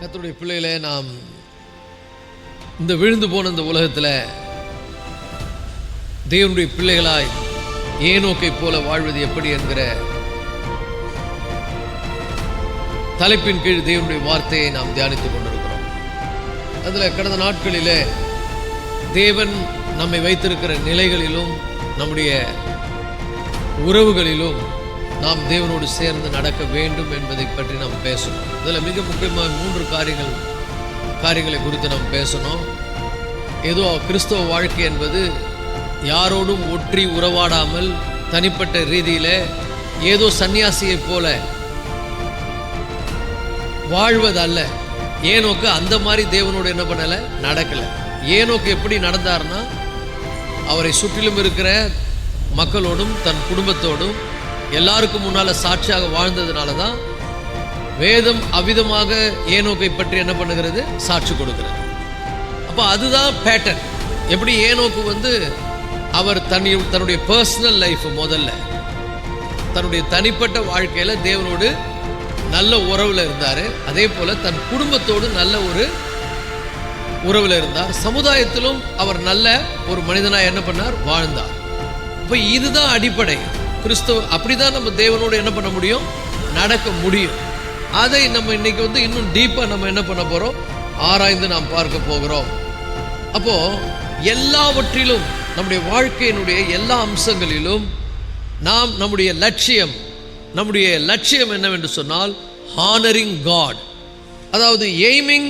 கர்த்தருடைய பிள்ளைகளே, நாம் இந்த விழுந்து போன இந்த உலகத்தில் தேவனுடைய பிள்ளைகளாய் ஏனோக்கை போல வாழ்வது எப்படி என்கிற தலைப்பின் கீழ் தேவனுடைய வார்த்தையை நாம் தியானித்துக் கொண்டிருக்கிறோம். அதில் கடந்த நாட்களிலே தேவன் நம்மை வைத்திருக்கிற நிலைகளிலும் நம்முடைய உறவுகளிலும் நாம் தேவனோடு சேர்ந்து நடக்க வேண்டும் என்பதை பற்றி நாம் பேசணும். இதில் மிக முக்கியமாக 3 காரியங்களை குறித்து நாம் பேசணும். ஏதோ கிறிஸ்தவ வாழ்க்கை என்பது யாரோடும் ஒற்றி உறவாடாமல் தனிப்பட்ட ரீதியில் ஏதோ சன்னியாசியை போல வாழ்வதல்ல. ஏனோக்கு அந்த மாதிரி தேவனோடு என்ன பண்ணலை, நடக்கலை. ஏனோக்கு எப்படி நடந்தார்னா, அவரை சுற்றிலும் இருக்கிற மக்களோடும் தன் குடும்பத்தோடும் எல்லாருக்கும் முன்னால் சாட்சியாக வாழ்ந்ததுனால தான் வேதம் அவ்விதமாக ஏனோக்கை பற்றி என்ன பண்ணுகிறது, சாட்சி கொடுக்கிறது. அப்போ அதுதான் பேட்டர்ன். எப்படி ஏனோக்கு அவர் தன்னுடைய பர்சனல் லைஃப் முதல்ல தன்னுடைய தனிப்பட்ட வாழ்க்கையில் தேவனோடு நல்ல உறவில் இருந்தார். அதே போல் தன் குடும்பத்தோடு நல்ல ஒரு உறவில் இருந்தார். சமுதாயத்திலும் அவர் நல்ல ஒரு மனிதனாக என்ன பண்ணார், வாழ்ந்தார். இப்போ இதுதான் அடிப்படை. கிறிஸ்தவ அப்படிதான் நம்ம தேவனோடு என்ன பண்ண முடியும், நடக்க முடியும். அதை நம்ம இன்னைக்கு இன்னும் டீப்பாக நம்ம என்ன பண்ண போகிறோம், ஆராய்ந்து நாம் பார்க்க போகிறோம். அப்போ எல்லாவற்றிலும் நம்முடைய வாழ்க்கையினுடைய எல்லா அம்சங்களிலும் நாம் நம்முடைய லட்சியம் என்னவென்று சொன்னால் ஹானரிங் காட், அதாவது aiming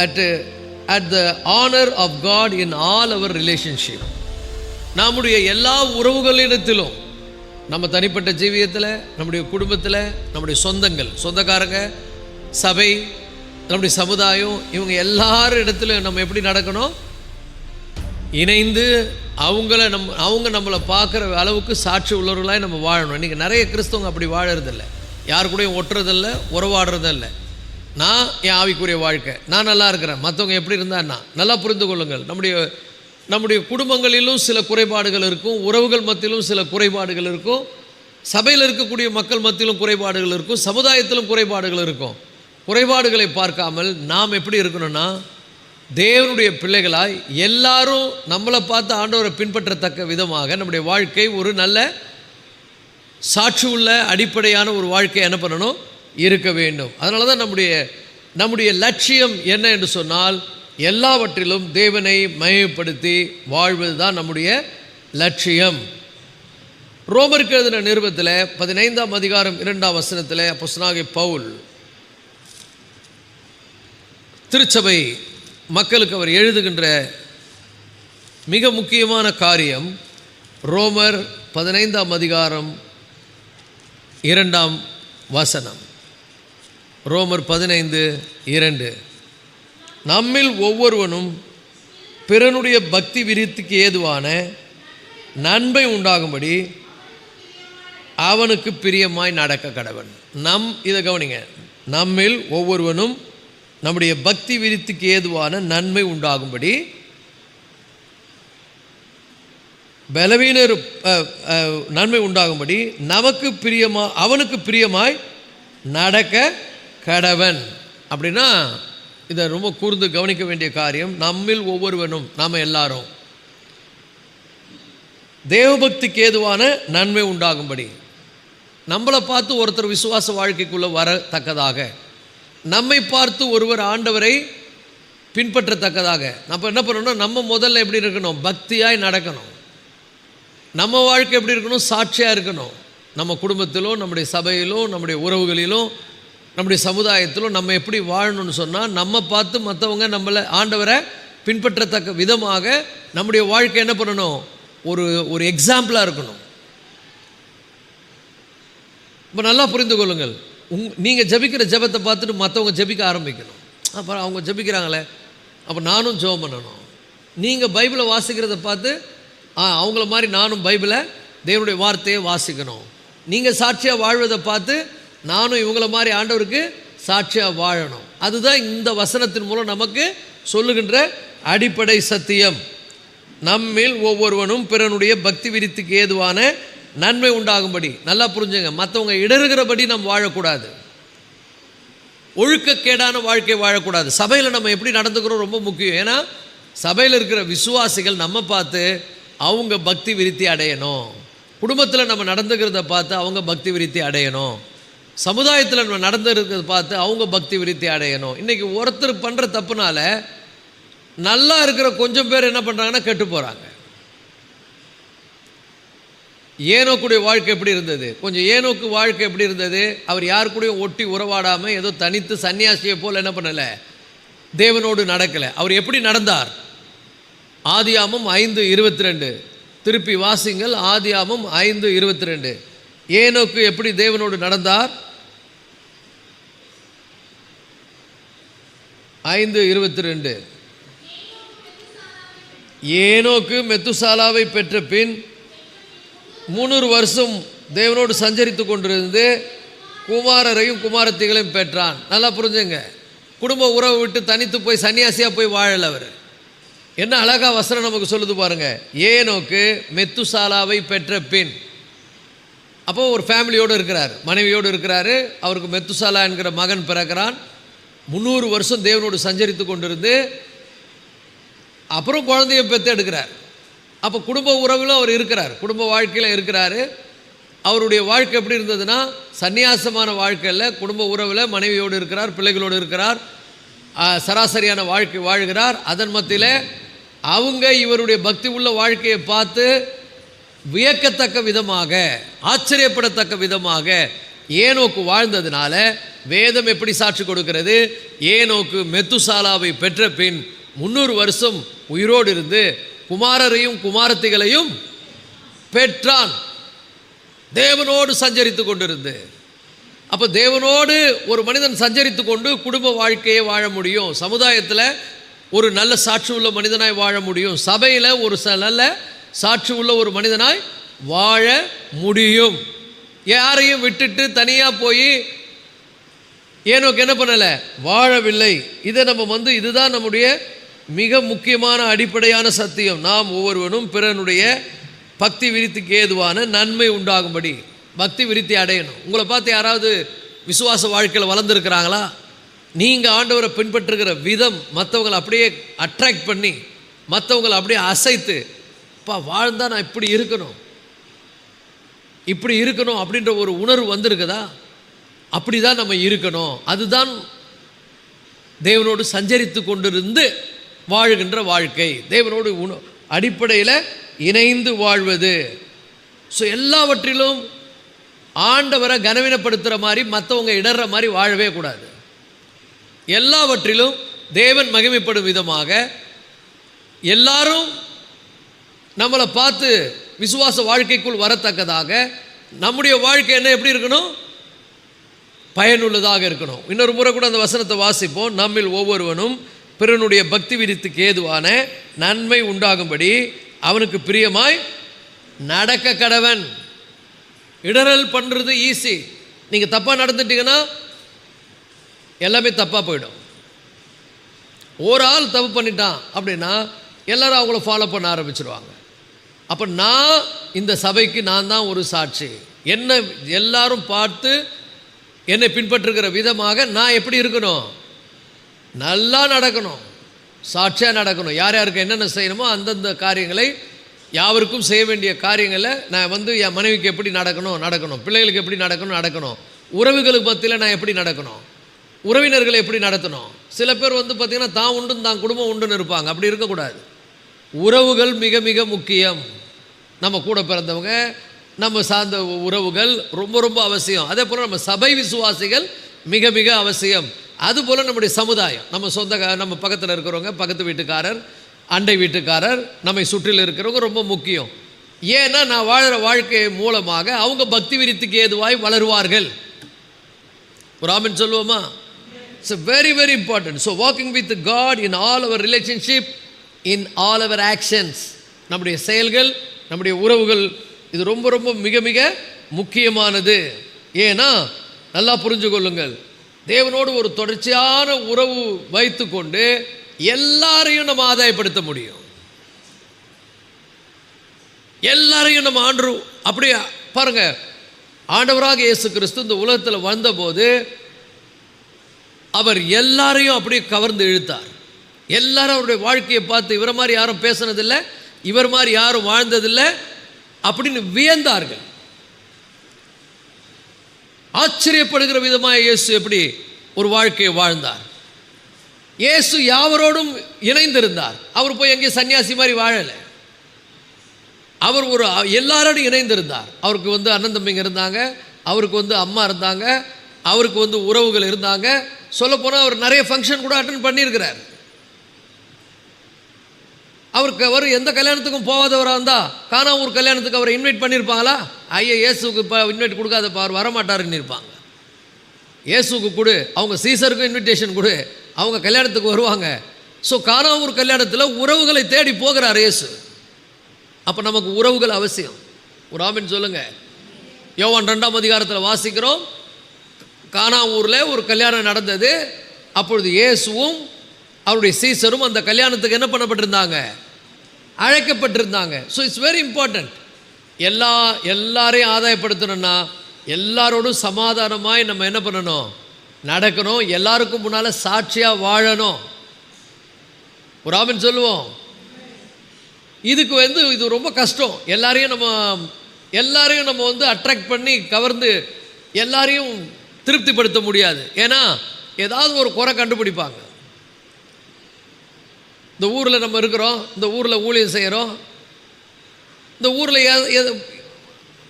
at the honour of God in all our relationship. நம்முடைய எல்லா உறவுகளிடத்திலும், நம்ம தனிப்பட்ட ஜீவியத்தில், நம்முடைய குடும்பத்தில், நம்முடைய சொந்தக்காரங்க, சபை, நம்முடைய சமுதாயம், இவங்க எல்லாரும் இடத்துலையும் நம்ம எப்படி நடக்கணும், இணைந்து அவங்க நம்மளை பார்க்குற அளவுக்கு சாட்சி உள்ளவர்களாக நம்ம வாழணும். இன்றைக்கி நிறைய கிறிஸ்தவங்க அப்படி வாழறதில்லை, யாரு கூடயும் ஒட்டுறதில்லை, உறவாடுறதில்லை. நான் என் ஆவிக்குரிய வாழ்க்கை, நான் நல்லா இருக்கிறேன், மற்றவங்க எப்படி இருந்தான்னா நல்லா புரிந்து கொள்ளுங்கள். நம்முடைய குடும்பங்களிலும் சில குறைபாடுகள் இருக்கும், உறவுகள் மத்தியிலும் சில குறைபாடுகள் இருக்கும், சபையில் இருக்கக்கூடிய மக்கள் மத்தியிலும் குறைபாடுகள் இருக்கும், சமுதாயத்திலும் குறைபாடுகள் இருக்கும். குறைபாடுகளை பார்க்காமல் நாம் எப்படி இருக்கணும்னா, தேவனுடைய பிள்ளைகளாய் எல்லாரும் நம்மளை பார்த்து ஆண்டவரை பின்பற்றத்தக்க விதமாக நம்முடைய வாழ்க்கை ஒரு நல்ல சாட்சி உள்ள அடிப்படையான ஒரு வாழ்க்கை என்ன பண்ணணும், இருக்க வேண்டும். அதனால தான் நம்முடைய லட்சியம் என்ன என்று சொன்னால், எல்லாவற்றிலும் தேவனை மகிமைப்படுத்தி வாழ்வது தான் நம்முடைய லட்சியம். ரோமருக்கு எழுதின நிருபத்தில் 15ஆம் அதிகாரம் 2ஆம் வசனத்தில் அப்போஸ்தலனாகிய பவுல் திருச்சபை மக்களுக்கு அவர் எழுதுகின்ற மிக முக்கியமான காரியம், ரோமர் 15ஆம் அதிகாரம் 2ஆம் வசனம். ரோமர் 15:2, நம்மில் ஒவ்வொருவனும் பிறனுடைய பக்தி விருத்திக்கு ஏதுவான நன்மை உண்டாகும்படி அவனுக்கு பிரியமாய் நடக்க கடவன். இதை கவனிங்க, நம்மில் ஒவ்வொருவனும் நம்முடைய பக்தி விருத்திக்கு ஏதுவான நன்மை உண்டாகும்படி பலவீனர் நன்மை உண்டாகும்படி அவனுக்கு பிரியமாய் நடக்க கடவன். அப்படின்னா இதை ரொம்ப கூர்ந்து கவனிக்க வேண்டிய காரியம். நம்மில் ஒவ்வொருவனும், நாம் எல்லாரும் தேவபக்திக்கு ஏதுவான நன்மை உண்டாகும்படி, நம்மளை பார்த்து ஒருத்தர் விசுவாச வாழ்க்கைக்குள்ளே வரத்தக்கதாக, நம்மை பார்த்து ஒருவர் ஆண்டவரை பின்பற்றத்தக்கதாக நம்ம என்ன பண்ணணும், நம்ம முதல்ல எப்படி இருக்கணும், பக்தியாய் நடக்கணும். நம்ம வாழ்க்கை எப்படி இருக்கணும், சாட்சியாக இருக்கணும். நம்ம குடும்பத்திலும், நம்முடைய சபையிலும், நம்முடைய உறவுகளிலும், நம்முடைய சமுதாயத்திலும் நம்ம எப்படி வாழணும்னு சொன்னால், நம்ம பார்த்து மற்றவங்க நம்மளை ஆண்டவரை பின்பற்றத்தக்க விதமாக நம்முடைய வாழ்க்கை என்ன பண்ணணும், ஒரு எக்ஸாம்பிளாக இருக்கணும். இப்போ நல்லா புரிந்து கொள்ளுங்கள். நீங்கள் ஜபிக்கிற ஜபத்தை பார்த்துட்டு மற்றவங்க ஜபிக்க ஆரம்பிக்கணும். அப்புறம் அவங்க ஜபிக்கிறாங்களே, அப்போ நானும் ஜெபம் பண்ணணும். நீங்கள் பைபிளை வாசிக்கிறத பார்த்து அவங்கள மாதிரி நானும் பைபிளை, தேவனுடைய வார்த்தையை வாசிக்கணும். நீங்கள் சாட்சியாக வாழ்வதை பார்த்து நானும் இவங்கள மாதிரி ஆண்டவருக்கு சாட்சியாக வாழணும். அதுதான் இந்த வசனத்தின் மூலம் நமக்கு சொல்லுகின்ற அடிப்படை சத்தியம். நம்மில் ஒவ்வொருவனும் பிறனுடைய பக்தி விருத்திக்கு ஏதுவான நன்மை உண்டாகும்படி. நல்லா புரிஞ்சுங்க, மற்றவங்க இடறுகிறபடி நாம் வாழக்கூடாது. ஒழுக்கக்கேடான வாழ்க்கை வாழக்கூடாது. சபையில் நம்ம எப்படி நடந்துக்கிறோம் ரொம்ப முக்கியம். ஏன்னா சபையில் இருக்கிற விசுவாசிகள் நம்ம பார்த்து அவங்க பக்தி விருத்தி அடையணும். குடும்பத்தில் நம்ம நடந்துக்கிறத பார்த்து அவங்க பக்தி விருத்தி அடையணும். சமுதாயத்தில் நம்ம நடந்துக்கிறத பார்த்து அவங்க பக்தி விருத்தி அடையணும். இன்றைக்கி ஒருத்தர் பண்ணுற தப்புனால நல்லா இருக்கிற கொஞ்சம் பேர் என்ன பண்ணுறாங்கன்னா கெட்டு போகிறாங்க. ஏனோக்குடைய வாழ்க்கை எப்படி இருந்தது? கொஞ்சம் ஏனோக்கு வாழ்க்கை எப்படி இருந்தது? அவர் யாரு கூடயும் ஒட்டி உறவாடாமல் ஏதோ தனித்து சன்னியாசியை போல் என்ன பண்ணலை, தேவனோடு நடக்கலை. அவர் எப்படி நடந்தார்? ஆதியாமம் 5:22 திருப்பி வாசிங்கள். ஆதியாமம் 5:22 ஏனோக்கு எப்படி தேவனோடு நடந்தார்? 5:22 ஏனோக்கு மெத்துசாலாவை பெற்ற பின் 300 வருஷம் தேவனோடு சஞ்சரித்து கொண்டிருந்து குமாரரையும் குமாரத்திகளையும் பெற்றான். நல்லா புரிஞ்சுங்க. குடும்ப உறவு விட்டு தனித்து போய் சன்னியாசியாக போய் வாழலை அவர். என்ன அழகா வசனம் நமக்கு சொல்லுது பாருங்க. ஏனோக்கு மெத்துசாலாவை பெற்ற பின், அப்போ ஒரு ஃபேமிலியோடு இருக்கிறார், மனைவியோடு இருக்கிறாரு. அவருக்கு மெத்துசாலா என்கிற மகன் பிறக்கிறான். 300 வருஷம் தேவனோடு சஞ்சரித்து கொண்டிருந்து அப்புறம் குழந்தைய பெற்று எடுக்கிறார். அப்போ குடும்ப உறவில் அவர் இருக்கிறார், குடும்ப வாழ்க்கையில் இருக்கிறார். அவருடைய வாழ்க்கை எப்படி இருந்ததுன்னா சன்னியாசமான வாழ்க்கையில் குடும்ப உறவில் மனைவியோடு இருக்கிறார், பிள்ளைகளோடு இருக்கிறார், சராசரியான வாழ்க்கை வாழ்கிறார். அதன் மத்தியில் அவங்க இவருடைய பக்தி உள்ள வாழ்க்கையை பார்த்து வியக்கத்தக்க விதமாக, ஆச்சரியப்படத்தக்க விதமாக ஏனோக்கு வாழ்ந்ததுனால வேதம் எப்படி சாட்சி கொடுக்கிறது? ஏனோக்கு மெத்துசாலாவை பெற்ற பின் 300 வருஷம் உயிரோடு இருந்து குமாரரையும் குமாரத்திகளையும் பெற்றான். தேவனோடு சஞ்சரித்து கொண்டிருந்து. அப்போ தேவனோடு ஒரு மனிதன் சஞ்சரித்து கொண்டு குடும்ப வாழ்க்கையை வாழ முடியும். சமுதாயத்தில் ஒரு நல்ல சாட்சி உள்ள மனிதனாய் வாழ முடியும். சபையில் ஒரு நல்ல சாட்சி உள்ள ஒரு மனிதனாய் வாழ முடியும். யாரையும் விட்டுட்டு தனியாக போய் ஏனோக்கு என்ன பண்ணலை, வாழவில்லை. இதை நம்ம இதுதான் நம்முடைய மிக முக்கியமான அடிப்படையான சத்தியம். நாம் ஒவ்வொருவனும் பிறனுடைய பக்தி விருத்திக்கு ஏதுவான நன்மை உண்டாகும்படி பக்தி விருத்தி அடையணும். உங்களை பார்த்து யாராவது விசுவாச வாழ்க்கையில் வளர்ந்துருக்கிறாங்களா? நீங்கள் ஆண்டவரை பின்பற்றுகிற விதம் மற்றவங்களை அப்படியே அட்ராக்ட் பண்ணி, மற்றவங்களை அப்படியே அசைத்து, அப்பா வாழ்ந்தால் நான் இப்படி இருக்கணும், இப்படி இருக்கணும் அப்படின்ற ஒரு உணர்வு வந்திருக்குதா? அப்படி தான் நம்ம இருக்கணும். அதுதான் தேவனோடு சஞ்சரித்து கொண்டிருந்து வாழுகின்ற வாழ்க்கை, தேவனோடு அடிப்படையில் இணைந்து வாழ்வது. ஸோ எல்லாவற்றிலும் ஆண்டவரை கனவீனப்படுத்துகிற மாதிரி, மற்றவங்க இடர்ற மாதிரி வாழவே கூடாது. எல்லாவற்றிலும் தேவன் மகிமைப்படும் விதமாக, எல்லாரும் நம்மளை பார்த்து விசுவாச வாழ்க்கைக்குள் வரத்தக்கதாக நம்முடைய வாழ்க்கை என்ன எப்படி இருக்கணும்? பயனுள்ளதாக இருக்கணும். இன்னொரு முறை கூட அந்த வசனத்தை வாசிப்போம். நம்மில் ஒவ்வொருவனும் பிறனுடைய பக்தி விருத்திக்கு ஏதுவான நன்மை உண்டாகும்படி அவனுக்கு பிரியமாய் நடக்க கடவன். இடரல் பண்ணுறது ஈஸி. நீங்கள் தப்பாக நடந்துட்டீங்கன்னா எல்லாமே தப்பாக போயிடும். ஒரு ஆள் தப்பு பண்ணிட்டான் அப்படின்னா எல்லாரும் அவங்கள ஃபாலோ பண்ண ஆரம்பிச்சிடுவாங்க. அப்போ நான் இந்த சபைக்கு நான் தான் ஒரு சாட்சி. என்ன எல்லாரும் பார்த்து என்னை பின்பற்றுகிற விதமாக நான் எப்படி இருக்கணும்? நல்லா நடக்கணும், சாட்சியாக நடக்கணும். யார் யாருக்கு என்னென்ன செய்யணுமோ அந்தந்த காரியங்களை, யாருக்கும் செய்ய வேண்டிய காரியங்களை நான் என் மனைவிக்கு எப்படி நடக்கணும், பிள்ளைகளுக்கு எப்படி நடக்கணும், உறவுகளுக்கு மத்தியில் நான் எப்படி நடக்கணும், உறவினர்களை எப்படி நடத்தணும். சில பேர் பார்த்திங்கன்னா தான் உண்டு தான் குடும்பம் உண்டுன்னு இருப்பாங்க. அப்படி இருக்கக்கூடாது. உறவுகள் மிக மிக முக்கியம். நம்ம கூட பிறந்தவங்க, நம்ம சார்ந்த உறவுகள் ரொம்ப ரொம்ப அவசியம். அதே போல் நம்ம சபை விசுவாசிகள் மிக மிக அவசியம். அதுபோல் நம்முடைய சமுதாயம், நம்ம பக்கத்தில் இருக்கிறவங்க, பக்கத்து வீட்டுக்காரர், அண்டை வீட்டுக்காரர், நம்மை சுற்றில் இருக்கிறவங்க ரொம்ப முக்கியம். ஏன்னா நான் வாழ்கிற வாழ்க்கை மூலமாக அவங்க பக்தி விருத்திக்கு ஏதுவாய் வளருவார்கள். ஒரு ஆமென் சொல்லுவோமா? It's very very important. So walking with God in all our relationship, in all our actions, நம்முடைய செயல்கள், நம்முடைய உறவுகள், இது ரொம்ப ரொம்ப மிக மிக முக்கியமானது. ஏன்னா நல்லா புரிஞ்சு கொள்ளுங்கள், தேவனோடு ஒரு தொடர்ச்சியான உறவு வைத்து கொண்டு எல்லாரையும் நம்ம ஆதாயப்படுத்த முடியும். எல்லாரையும் நம்ம அப்படியே பாருங்க, ஆண்டவராக இயேசு கிறிஸ்து இந்த உலகத்தில் வந்தபோது அவர் எல்லாரையும் அப்படியே கவர்ந்து இழுத்தார். எல்லாரும் அவருடைய வாழ்க்கையை பார்த்து இவரை மாதிரி யாரும் பேசினதில்லை, இவர் மாதிரி யாரும் வாழ்ந்ததில்லை அப்படின்னு வியந்தார்கள். ஆச்சரியப்படுகிற விதமாக இயேசு எப்படி ஒரு வாழ்க்கையை வாழ்ந்தார். இயேசு யாவரோடும் இணைந்திருந்தார். அவர் போய் எங்கேயும் சன்னியாசி மாதிரி வாழலை. அவர் ஒரு எல்லாரோடும் இணைந்திருந்தார். அவருக்கு அண்ணன் தம்பிங்க இருந்தாங்க, அவருக்கு அம்மா இருந்தாங்க, அவருக்கு உறவுகள் இருந்தாங்க. சொல்லப்போனால் அவர் நிறைய ஃபங்க்ஷன் கூட அட்டன் பண்ணியிருக்கிறார். அவர் எந்த கல்யாணத்துக்கும் போகாதவராக இருந்தால் காணா ஒரு கல்யாணத்துக்கு அவரை இன்வைட் பண்ணியிருப்பாங்களா? ஐயா இயேசுக்கு இப்போ இன்வைட் கொடுக்காதப்பா, அவர் வரமாட்டாருன்னு இருப்பாங்க. இயேசுக்கு கொடு, அவங்க சீசருக்கும் இன்விடேஷன் கொடு, அவங்க கல்யாணத்துக்கு வருவாங்க. ஸோ காணா ஒரு கல்யாணத்தில் உறவுகளை தேடி போகிறார் இயேசு. அப்போ நமக்கு உறவுகள் அவசியம். ஒரு ஆமீன் சொல்லுங்கள். யோவான் 2ஆம் அதிகாரத்தில் வாசிக்கிறோம், கானா ஊரில் ஒரு கல்யாணம் நடந்தது. அப்பொழுது இயேசுவும் அவருடைய சீசரும் அந்த கல்யாணத்துக்கு என்ன பண்ணப்பட்டிருந்தாங்க? அழைக்கப்பட்டிருந்தாங்க. So it's very important. எல்லாரையும் ஆதாயப்படுத்தணும்னா எல்லாரோடும் சமாதானமாய் நம்ம என்ன பண்ணணும்? நடக்கணும். எல்லாருக்கும் முன்னால் சாட்சியாக வாழணும். ஒரு ஆமீன் சொல்லுவோம். இதுக்கு இது ரொம்ப கஷ்டம். எல்லாரையும் நம்ம அட்ராக்ட் பண்ணி கவர்ந்து எல்லாரையும் திருப்திப்படுத்த முடியாது. ஏன்னா ஏதாவது ஒரு குறை கண்டுபிடிப்பாங்க. இந்த ஊரில் நம்ம இருக்கிறோம், இந்த ஊரில் ஊழியம் செய்கிறோம், இந்த ஊரில்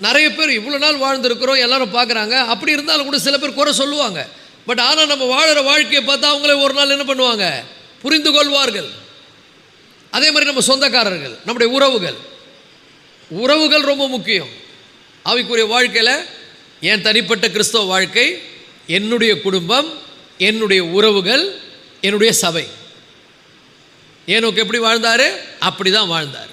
நிறைய பேர் இவ்வளோ நாள் வாழ்ந்துருக்கிறோம், எல்லாரும் பார்க்குறாங்க. அப்படி இருந்தாலும் கூட சில பேர் குறை சொல்லுவாங்க. பட் ஆனால் நம்ம வாழுற வாழ்க்கையை பார்த்தா அவங்களே ஒரு நாள் என்ன பண்ணுவாங்க? புரிந்து கொள்வார்கள். அதே மாதிரி நம்ம சொந்தக்காரர்கள், நம்முடைய உறவுகள் ரொம்ப முக்கியம். ஆவிக்குரிய வாழ்க்கையில் என் தனிப்பட்ட கிறிஸ்தவ வாழ்க்கை, என்னுடைய குடும்பம், என்னுடைய உறவுகள், என்னுடைய சபை. ஏனோக்கு எப்படி வாழ்ந்தார்? அப்படி தான் வாழ்ந்தார்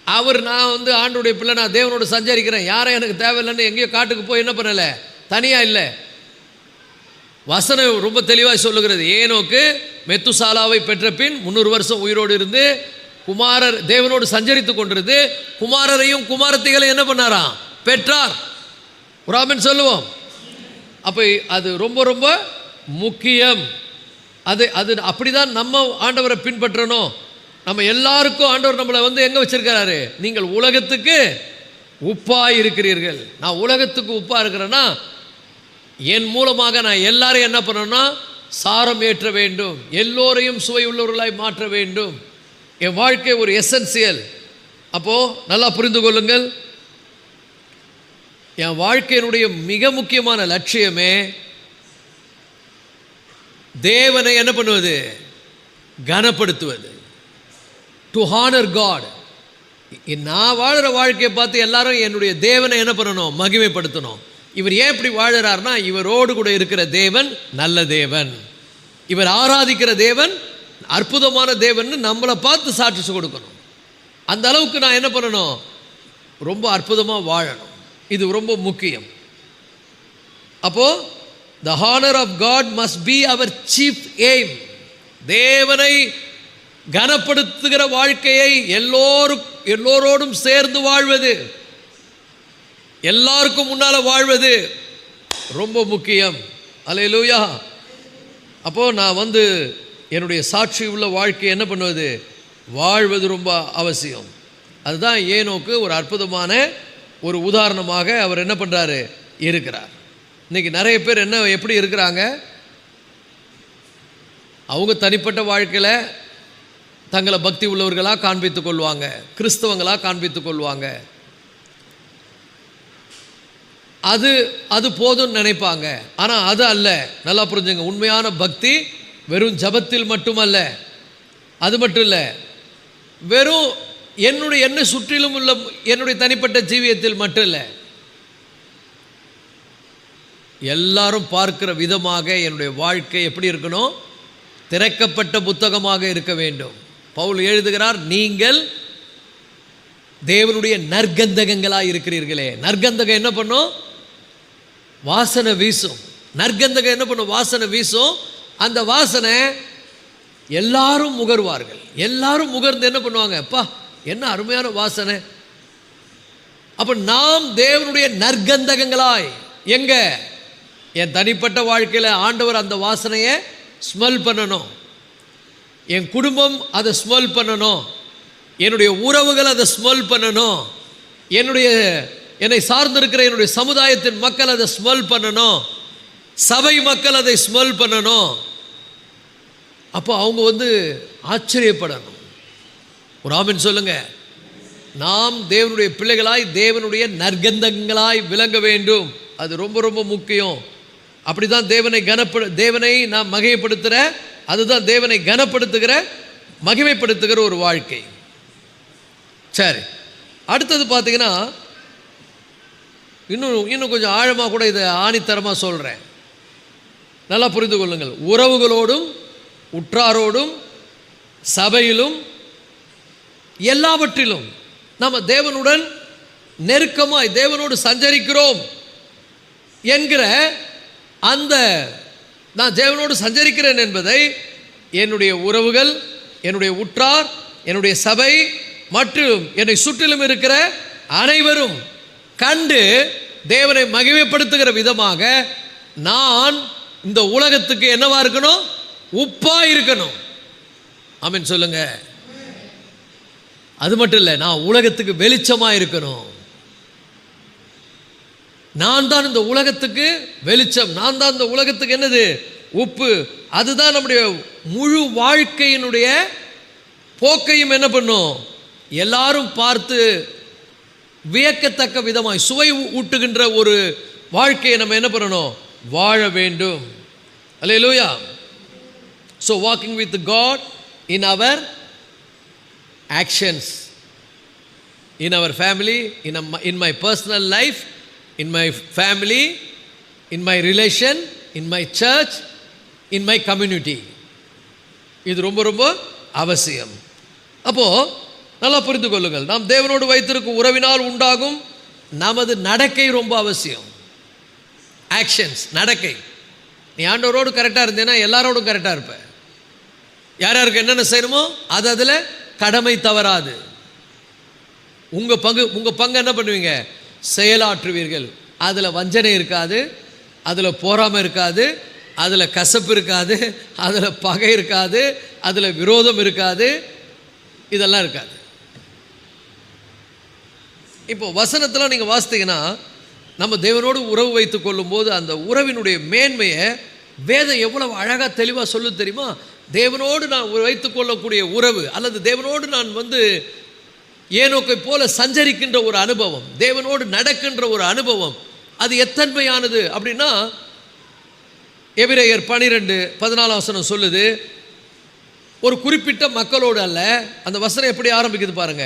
அவர். நான் ஆண்டோடைய பிள்ளை, நான் தேவனோடு சஞ்சரிக்கிறேன், யாரும் எனக்கு தேவையில்லைன்னு எங்கேயோ காட்டுக்கு போய் என்ன பண்ணலை, தனியாக இல்லை. வசனம் ரொம்ப தெளிவாக சொல்லுகிறது. ஏனோக்கு மெத்துசாலாவை பெற்ற பின் 300 வருஷம் உயிரோடு இருந்து குமாரர் தேவனோடு சஞ்சரித்து கொண்டிருந்து குமாரரையும் குமாரத்திகளையும் என்ன பண்ணாராம்? பெற்றார். ஒரு ஆமென் சொல்லுவோம். அப்போ அது ரொம்ப ரொம்ப முக்கியம். அது அப்படிதான் நம்ம ஆண்டவரை பின்பற்றணும். நம்ம எல்லாருக்கும் ஆண்டவர் நம்மளை எங்கே வச்சிருக்கிறாரு? நீங்கள் உலகத்துக்கு உப்பாக இருக்கிறீர்கள். நான் உலகத்துக்கு உப்பாக இருக்கிறேன்னா என் மூலமாக நான் எல்லாரையும் என்ன பண்ணணும்னா சாரம் ஏற்ற வேண்டும், எல்லோரையும் சுவை உள்ளவர்களாய் மாற்ற வேண்டும். என் வாழ்க்கை ஒரு எசென்சியல். அப்போது நல்லா புரிந்து கொள்ளுங்கள், என் வாழ்க்கையினுடைய மிக முக்கியமான லட்சியமே தேவனை என்ன பண்ணுவது? கனப்படுத்துவது. To honour God. நான் வாழுற வாழ்க்கையை பார்த்து எல்லாரும் என்னுடைய தேவனை என்ன பண்ணணும்? மகிமைப்படுத்தணும். இவர் ஏன் இப்படி வாழறார்னா, இவரோடு கூட இருக்கிற தேவன் நல்ல தேவன், இவர் ஆராதிக்கிற தேவன் அற்புதமான தேவன் நம்மளை பார்த்து சாட்சி கொடுக்கணும். அந்த அளவுக்கு நான் என்ன பண்ணணும்? ரொம்ப அற்புதமாக வாழணும். இது ரொம்ப முக்கியம். அப்போது the honor of God must be our chief aim. தேவனை கனப்படுத்துகிற வாழ்க்கையை எல்லோரோடும் சேர்ந்து வாழ்வது, எல்லாருக்கும் முன்னால் வாழ்வது ரொம்ப முக்கியம். அல்லேலூயா. அப்போது நான் என்னுடைய சாட்சி உள்ள வாழ்க்கையை என்ன பண்ணுவது? வாழ்வது ரொம்ப அவசியம். அதுதான் ஏனோக்கு ஒரு அற்புதமான ஒரு உதாரணமாக அவர் என்ன பண்ணுறாரு? இருக்கிறார். இன்றைக்கி நிறைய பேர் எப்படி இருக்கிறாங்க? அவங்க தனிப்பட்ட வாழ்க்கையில் தங்களை பக்தி உள்ளவர்களாக காண்பித்துக் கொள்வாங்க, கிறிஸ்தவங்களாக காண்பித்துக் கொள்வாங்க. அது போதும்னு நினைப்பாங்க. ஆனால் அது அல்ல. நல்லா புரிஞ்சுங்க. உண்மையான பக்தி வெறும் ஜபத்தில் மட்டுமல்ல, அது மட்டும் இல்லை, வெறும் என்னை சுற்றிலும் உள்ள என்னுடைய தனிப்பட்ட ஜீவியத்தில் மட்டும் இல்லை, எல்லாரும் பார்க்கிற விதமாக என்னுடைய வாழ்க்கை எப்படி இருக்கணும்? திறக்கப்பட்ட புத்தகமாக இருக்க வேண்டும். பவுல் எழுதுகிறார், நீங்கள் தேவனுடைய நற்கந்தகங்களாக இருக்கிறீர்களே. நற்கந்தகம் என்ன பண்ணும்? வாசனை வீசும். நற்கந்தகம் என்ன பண்ணும்? வாசனை வீசும். அந்த வாசனை எல்லாரும் முகர்வார்கள். எல்லாரும் முகர்ந்து என்ன பண்ணுவாங்க? அப்பா என்ன அருமையான வாசனை. அப்போ நாம் தேவனுடைய நற்கந்தகங்களாய் எங்க? என் தனிப்பட்ட வாழ்க்கையில் ஆண்டவர் அந்த வாசனையை ஸ்மெல் பண்ணணும், என் குடும்பம் அதை ஸ்மெல் பண்ணணும், என்னுடைய உறவுகள் அதை ஸ்மெல் பண்ணணும், என்னை சார்ந்திருக்கிற என்னுடைய சமுதாயத்தின் மக்கள் அதை ஸ்மெல் பண்ணணும், சபை மக்கள் அதை ஸ்மெல் பண்ணணும். அப்போ அவங்க ஆச்சரியப்படணும். ஒரு ஆமென் சொல்லுங்க. நாம் தேவனுடைய பிள்ளைகளாய், தேவனுடைய நற்கந்தங்களாய் விளங்க வேண்டும். அது ரொம்ப ரொம்ப முக்கியம். அப்படிதான் தேவனை நாம் மகிமைப்படுத்துகிற, அதுதான் தேவனை கனப்படுத்துகிற, மகிமைப்படுத்துகிற ஒரு வாழ்க்கை. சரி, அடுத்தது பார்த்தீங்கன்னா, இன்னும் கொஞ்சம் ஆழமாக கூட இதை ஆணித்தரமாக சொல்கிறேன், நல்லா புரிந்து கொள்ளுங்கள். உறவுகளோடும், உற்றாரோடும், சபையிலும், எல்லாவற்றிலும் நம்ம தேவனுடன் நெருக்கமாய் தேவனோடு சஞ்சரிக்கிறோம் என்கிற அந்த நான் தேவனோடு சஞ்சரிக்கிறேன் என்பதை என்னுடைய உறவுகள், என்னுடைய உற்றார், என்னுடைய சபை மற்றும் என்னை சுற்றிலும் இருக்கிற அனைவரும் கண்டு தேவனை மகிமைப்படுத்துகிற விதமாக நான் இந்த உலகத்துக்கு என்னவா இருக்கணும்? உப்பா இருக்கணும். ஆமென் சொல்லுங்க. அது மட்டும் இல்லை, நான் உலகத்துக்கு வெளிச்சமாக இருக்கணும். நான் தான் இந்த உலகத்துக்கு வெளிச்சம், நான் தான் இந்த உலகத்துக்கு என்னது? உப்பு. அதுதான் நம்முடைய முழு வாழ்க்கையினுடைய போக்கையும் என்ன பண்ணும்? எல்லாரும் பார்த்து வியக்கத்தக்க விதமாய் சுவை ஊட்டுகின்ற ஒரு வாழ்க்கையை நம்ம என்ன பண்ணணும்? வாழ வேண்டும். அல்லேலூயா. So walking with God in our actions, in our family, in my personal life, in my family, in my relation, in my church, in my community. இது ரொம்ப ரொம்ப அவசியம். அப்போ நல்லா புரிந்து கொள்ளுங்கள். நாம் தேவனோடு வைத்திருக்கும் உறவினால் உண்டாகும் நமது நடக்கை ரொம்ப அவசியம். ஆக்ஷன்ஸ், நடக்கை. நீ ஆண்டவரோடு கரெக்டாக இருந்தேன்னா எல்லாரோடும் கரெக்டாக இருப்ப. யார் யாருக்கு என்னென்ன செய்யணுமோ அது அதில் கடமை தவறாது. உங்கள் பங்கு என்ன பண்ணுவீங்க? செயலாற்றுவீர்கள். அதில் வஞ்சனை இருக்காது, அதில் போராமை இருக்காது, அதில் கசப்பு இருக்காது, அதில் பகை இருக்காது, அதில் விரோதம் இருக்காது, இதெல்லாம் இருக்காது. இப்போ வசனத்தில் நீங்கள் வாசித்தீங்கன்னா, நம்ம தேவனோடு உறவு வைத்து கொள்ளும்போது அந்த உறவினுடைய மேன்மையை வேதம் எவ்வளவு அழகாக தெளிவாக சொல்லு தெரியுமா? தேவனோடு நான் வைத்து கொள்ளக்கூடிய உறவு, அல்லது தேவனோடு நான் ஏனோக்கை போல சஞ்சரிக்கின்ற ஒரு அனுபவம், தேவனோடு நடக்கின்ற ஒரு அனுபவம், அது எத்தன்மையானது அப்படின்னா, எபிரேயர் 12:14 சொல்லுது, ஒரு குறிப்பிட்ட மக்களோடு அல்ல. அந்த வசனம் எப்படி ஆரம்பிக்குது பாருங்க.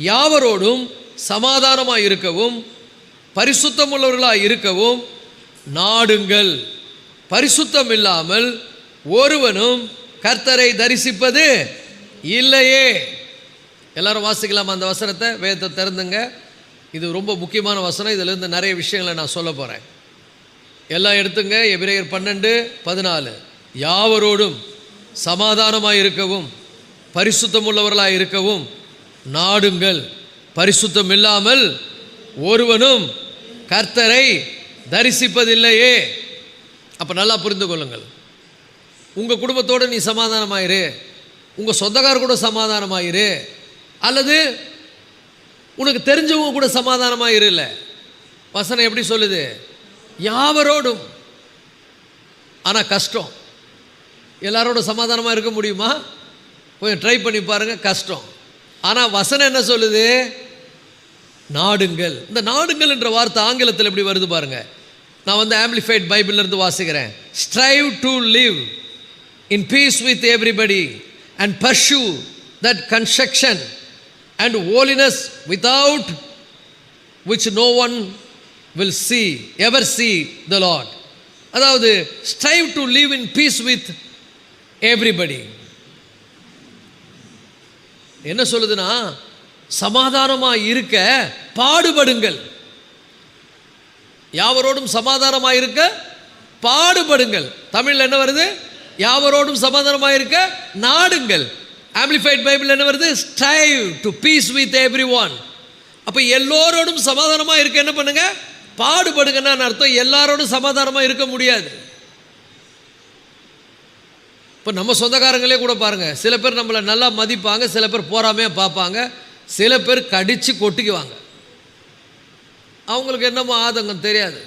யாவரோடும் சமாதானமாக இருக்கவும் பரிசுத்தம் உள்ளவர்களாக இருக்கவும் நாடுங்கள். பரிசுத்தம் இல்லாமல் ஒருவனும் கர்த்தரை தரிசிப்பது இல்லையே. எல்லாரும் வாசிக்கலாமா அந்த வசனத்தை? வேதத்தை திறந்துங்க. இது ரொம்ப முக்கியமான வசனம். இதிலிருந்து நிறைய விஷயங்களை நான் சொல்ல போகிறேன். எல்லாம் எடுத்துங்க. எபிரேயர் 12:14 யாவரோடும் சமாதானமாக இருக்கவும் பரிசுத்தம் உள்ளவர்களாக இருக்கவும் நாடுங்கள். பரிசுத்தம் இல்லாமல் ஒருவனும் கர்த்தரை தரிசிப்பதில்லையே. அப்போ நல்லா புரிந்து கொள்ளுங்கள். உங்கள் குடும்பத்தோடு நீ சமாதானமாயிரு, உங்கள் சொந்தக்கார கூட சமாதானமாயிரு, அல்லது உனக்கு தெரிஞ்சவங்க கூட சமாதானமாயிரு. இல்லை, வசனம் எப்படி சொல்லுது? யாவரோடும். ஆனால் கஷ்டம். எல்லாரோட சமாதானமாக இருக்க முடியுமா? கொஞ்சம் ட்ரை பண்ணி பாருங்கள், கஷ்டம். ஆனால் வசனம் என்ன சொல்லுது? நாடுங்கள். இந்த நாடுங்கள் என்ற வார்த்தை ஆங்கிலத்தில் எப்படி வருது பாருங்க. நான் ஆம்பிளிஃபைட் பைபிள்லேருந்து வாசிக்கிறேன். Strive to live in peace with everybody and pursue that construction and holiness without which no one will ever see the Lord. அதாவது strive to live in peace with everybody. என்ன சொல்லுதுன்னா, சமாதானமாக இருக்க பாடுபடுங்கள். யாவரோடும் சமாதானமாக இருக்க பாடுபடுங்கள். தமிழில் என்ன வருது? யாவரோடும் சமாதானமாக இருக்க நாடுங்கள். ஆம்பிளிஃபைட் பைபிள் என்ன வருது? Strive to peace with everyone. அப்போ எல்லோரோடும் சமாதானமாக இருக்க என்ன பண்ணுங்க? பாடுபடுங்கன்னு அர்த்தம். எல்லாரோடும் சமாதானமாக இருக்க முடியாது. இப்போ நம்ம சொந்தக்காரங்களே கூட பாருங்கள், சில பேர் நம்மளை நல்லா மதிப்பாங்க, சில பேர் போறாமையாக பார்ப்பாங்க, சில பேர் கடித்து கொட்டிக்குவாங்க. அவங்களுக்கு என்னமோ ஆதங்கம் தெரியாது.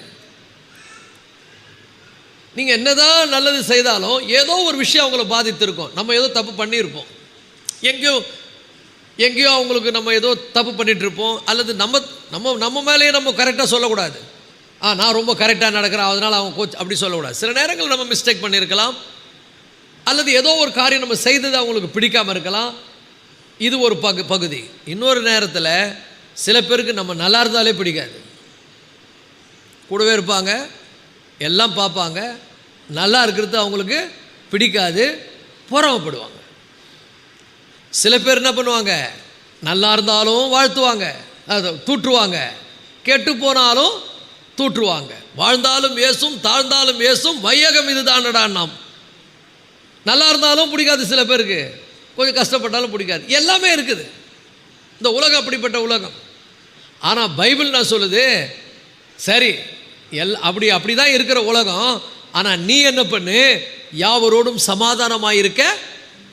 நீங்கள் என்னதான் நல்லது செய்தாலும் ஏதோ ஒரு விஷயம் அவங்கள பாதித்திருக்கும். நம்ம ஏதோ தப்பு பண்ணியிருப்போம், எங்கேயோ அவங்களுக்கு நம்ம ஏதோ தப்பு பண்ணிகிட்ருப்போம். அல்லது நம்ம நம்ம நம்ம மேலேயே நம்ம கரெக்டாக சொல்லக்கூடாது. நான் ரொம்ப கரெக்டாக நடக்கிறேன் அதனால் அவங்க கோச் அப்படி சொல்லக்கூடாது. சில நேரங்கள் நம்ம மிஸ்டேக் பண்ணியிருக்கலாம், அல்லது ஏதோ ஒரு காரியம் நம்ம செய்தது அவங்களுக்கு பிடிக்காமல் இருக்கலாம். இது ஒரு பகுதி. இன்னொரு நேரத்தில் சில பேருக்கு நம்ம நல்லா இருந்தாலே பிடிக்காது. கூடவே இருப்பாங்க, எல்லாம் பார்ப்பாங்க, நல்லா இருக்கிறது அவங்களுக்கு பிடிக்காது, பொறாமைப்படுவாங்க. சில பேர் என்ன பண்ணுவாங்க, நல்லா இருந்தாலும் வாழ்த்துவாங்க, அதை தூற்றுவாங்க, கெட்டு போனாலும் தூற்றுவாங்க. வாழ்ந்தாலும் ஏசும், தாழ்ந்தாலும் ஏசும், வையகம் இது தானடா. நாம் நல்லா இருந்தாலும் பிடிக்காது, சில பேருக்கு கொஞ்சம் கஷ்டப்பட்டாலும் பிடிக்காது. எல்லாமே இருக்குது இந்த உலகம், அப்படிப்பட்ட உலகம். ஆனால் பைபிள் நான் சொல்லுது, சரி அப்படி தான் இருக்கிற உலகம். ஆனால் நீ என்ன பண்ணு, யாவரோடும் சமாதானமாக இருக்க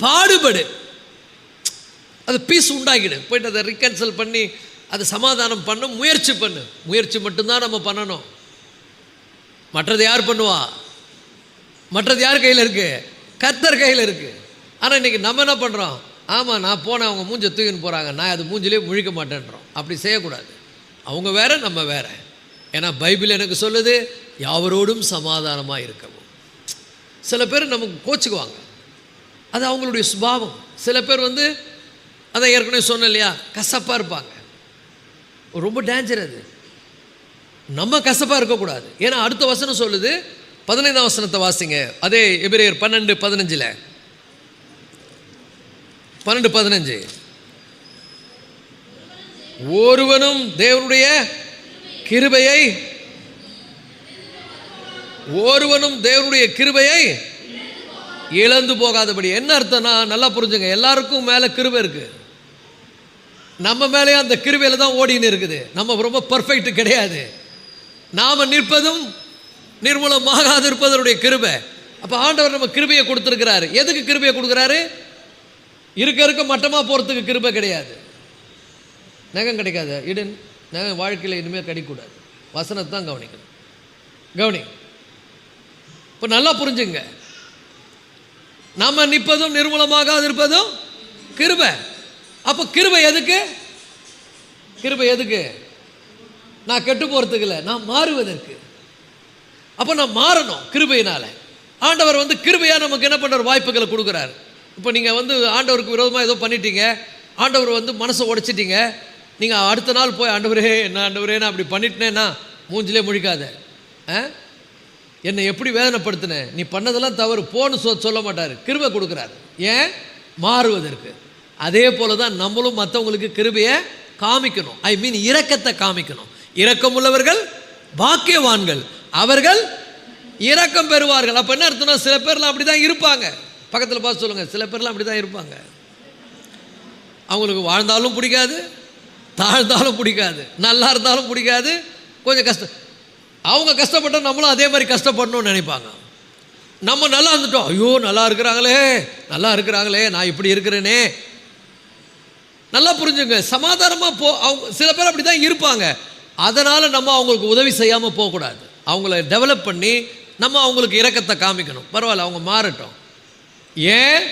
பாடுபடு. அது பீஸ் உண்டாக்கிடு. போய்ட்டு அதை ரிகன்சல் பண்ணி அதை சமாதானம் பண்ண முயற்சி பண்ணு. முயற்சி மட்டும்தான் நம்ம பண்ணணும். மற்றது யார் பண்ணுவா? மற்றது யார் கையில் இருக்குது? கர்த்தர் கையில் இருக்குது. ஆனால் இன்றைக்கி நம்ம என்ன பண்ணுறோம், ஆமாம் நான் போனேன், அவங்க மூஞ்சை தூக்கின்னு போகிறாங்க, நான் அது மூஞ்சிலே முழிக்க மாட்டேன்றோம். அப்படி செய்யக்கூடாது. அவங்க வேற, நம்ம வேற. ஏன்னா பைபிள் எனக்கு சொல்லுது, யாவரோடும் சமாதானமாக இருக்கவும். சில பேர் நமக்கு கோச்சுக்குவாங்க, அது அவங்களுடைய சுபாவம். சில பேர் அதை ஏற்கனவே சொன்னேன் இல்லையா, கசப்பாக இருப்பாங்க. ரொம்ப டேஞ்சர் அது. நம்ம கசப்பாக இருக்கக்கூடாது. ஏன்னா அடுத்த வசனம் சொல்லுது, 15ஆம் வசனத்தை வாசிங்க. அதே எபிரேயர் 12:15. 12:15. ஒருவனும் தேவனுடைய கிருபையை இழந்து போகாதபடி. என்ன அர்த்தம்னா, நல்லா புரிஞ்சுங்க, எல்லாருக்கும் மேலே கிருபை இருக்கு. நம்ம மேலேயும் அந்த கிருபையில் தான் ஓடின்னு இருக்குது. நம்ம ரொம்ப பர்ஃபெக்ட் கிடையாது. நாம் நிற்பதும் நிர்மூலமாகாது இருப்பதனுடைய கிருபை. அப்போ ஆண்டவர் நம்ம கிருபையை கொடுத்துருக்கிறாரு. எதுக்கு கிருபையை கொடுக்குறாரு? இருக்க மட்டமாக போகிறதுக்கு கிருபை கிடையாது. நகம் கிடைக்காது, இடன் நகம் வாழ்க்கையில் இனிமேல் கிடைக்கூடாது. வசனத்தை தான் கவனிக்கணும். கவனி, இப்போ நல்லா புரிஞ்சுங்க, நாம் நிற்பதும் நிர்மூலமாகாது இருப்பதும் கிருபை. அப்போ கிருபை எதுக்கு? கிருபை எதுக்கு? நான் கெட்டு போகிறதுக்கு இல்லை, நான் மாறுவதற்கு. அப்போ நான் மாறணும் கிருபையினால். ஆண்டவர் கிருபையாக நமக்கு என்ன பண்ணுற வாய்ப்புகளை கொடுக்குறாரு. இப்போ நீங்கள் ஆண்டவருக்கு விரோதமாக ஏதோ பண்ணிட்டீங்க, ஆண்டவர் மனசை உடைச்சிட்டீங்க. நீங்கள் அடுத்த நாள் போய், ஆண்டவரே என்ன ஆண்டவரே நான் அப்படி பண்ணிட்டேன்னா, மூஞ்சிலே முழிக்காத, என்னை எப்படி வேதனைப்படுத்தினேன், நீ பண்ணதெல்லாம் தவறு போன்னு சொல்ல மாட்டார். கிருபை கொடுக்குறாரு. ஏன்? மாறுவதற்கு. அதே போல தான் நம்மளும் மற்றவங்களுக்கு கிருபையை காமிக்கணும். ஐ மீன் இரக்கத்தை காமிக்கணும். இரக்கம் உள்ளவர்கள் பாக்கியவான்கள், அவர்கள் இரக்கம் பெறுவார்கள். அப்போ என்ன அர்த்தம்னா, சில பேர்லாம் அப்படி தான் இருப்பாங்க. பக்கத்தில் பார்த்து சொல்லுங்கள், சில பேர்லாம் அப்படி தான் இருப்பாங்க. அவங்களுக்கு வாழ்ந்தாலும் பிடிக்காது, தாழ்ந்தாலும் பிடிக்காது, நல்லா இருந்தாலும் பிடிக்காது, கொஞ்சம் கஷ்டம். அவங்க கஷ்டப்பட்டால் நம்மளும் அதே மாதிரி கஷ்டப்படணும்னு நினைப்பாங்க. நம்ம நல்லா இருந்துட்டோம், ஐயோ நல்லா இருக்கிறாங்களே நான் இப்படி இருக்கிறேனே. நல்லா புரிஞ்சுங்க, சமாதானமாக அவங்க சில பேர் அப்படி தான் இருப்பாங்க. அதனால் நம்ம அவங்களுக்கு உதவி செய்யாமல் போகக்கூடாது. அவங்கள டெவலப் பண்ணி நம்ம அவங்களுக்கு இரக்கத்தை காமிக்கணும். பரவாயில்ல, அவங்க மாறட்டும். ஏன்?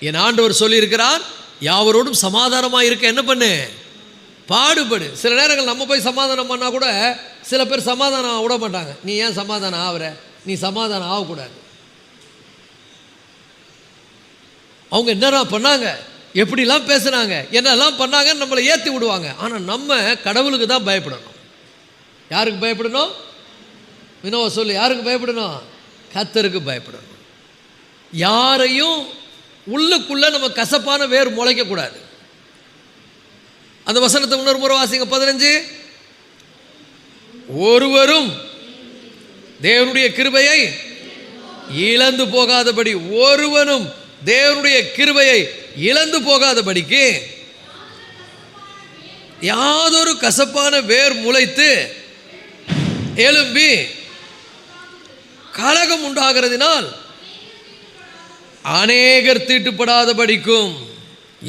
என் ஆண்டவர் சொல்லியிருக்கிறார், யாவரோடும் சமாதானமாக இருக்க என்ன பண்ணு, பாடுபடு. சில நேரங்கள் நம்ம போய் சமாதானம் பண்ணால் கூட சில பேர் சமாதானம் விட மாட்டாங்க. நீ ஏன் சமாதானம் ஆகிற, நீ சமாதானம் ஆகக்கூடாது. அவங்க என்னடா பண்ணாங்க, எப்படிலாம் பேசுனாங்க, என்னெல்லாம் பண்ணாங்கன்னு நம்மளை ஏற்றி விடுவாங்க. ஆனால் நம்ம கடவுளுக்கு தான் பயப்படணும். யாருக்கு பயப்படணும்? வினோவ சொல்லு, யாருக்கு பயப்படணும்? கர்த்தருக்கு பயப்படணும். யாரையும் உள்ளுக்குள்ளே நம்ம கசப்பான வேர் முளைக்கக்கூடாது. அந்த வசனத்தை இன்னொரு முறை வாசிங்க. 15. ஒருவரும் தேவனுடைய கிருபையை இழந்து போகாதபடி, ஒருவனும் தேவனுடைய கிருபையை இழந்து போகாதபடிக்கு யாதொரு கசப்பான வேர் முளைத்து எழும்பி கலகம் உண்டாகிறதினால் அநேகர் தீட்டுப்படாத படிக்கும்.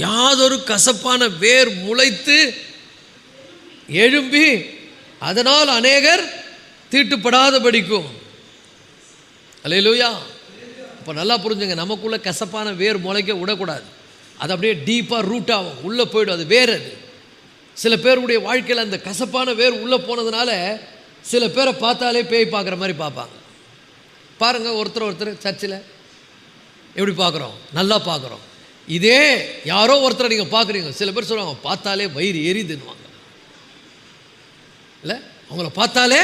யாதொரு கசப்பான வேர் முளைத்து எழும்பி அதனால் அநேகர் தீட்டுப்படாத படிக்கும். அல்லேலூயா. இப்போ நல்லா புரிஞ்சுங்க, நமக்குள்ளே கசப்பான வேர் முளைக்க விடக்கூடாது. அது அப்படியே டீப்பாக ரூட் ஆகும், உள்ளே போய்டும். அது வேர். அது சில பேருடைய வாழ்க்கையில் அந்த கசப்பான வேர் உள்ளே போனதுனால சில பேரை பார்த்தாலே பேய் பார்க்குற மாதிரி பார்ப்பாங்க. பாருங்கள், ஒருத்தர் சர்ச்சில் எப்படி பார்க்குறோம், நல்லா பார்க்குறோம். இதே யாரோ ஒருத்தரை நீங்கள் பார்க்குறீங்க, சில பேர் சொல்லுவாங்க பார்த்தாலே வயிறு எரியுதுன்னுவாங்க. இல்லை, அவங்கள பார்த்தாலே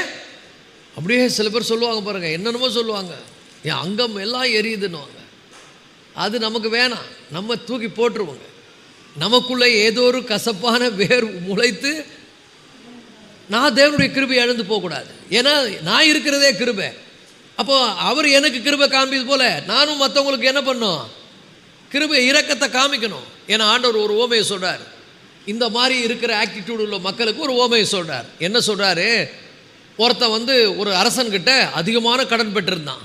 அப்படியே சில பேர் சொல்லுவாங்க பாருங்கள், என்னென்னமோ சொல்லுவாங்க, என் அங்கம் எல்லாம் எரியுதுன்னுவாங்க. அது நமக்கு வேணாம், நம்ம தூக்கி போட்டுருவோங்க. நமக்குள்ளே ஏதோ ஒரு கசப்பான வேர் முளைத்து நான் தேவனுடைய கிருபை இழந்து போகக்கூடாது. ஏன்னா நான் இருக்கிறதே கிருபை. அப்போது அவர் எனக்கு கிருபை காமிப்பது போல் நானும் மற்றவங்களுக்கு என்ன பண்ணணும், கிருபை இரக்கத்தை காமிக்கணும். ஏன்னா ஆண்டவர் ஒரு ஓமையை சொல்கிறார். இந்த மாதிரி இருக்கிற ஆட்டிடியூட் உள்ள மக்களுக்கு ஒரு ஓமையை சொல்கிறார். என்ன சொல்கிறாரு, ஒருத்தன் ஒரு அரசன்கிட்ட அதிகமான கடன் பெற்றிருந்தான்.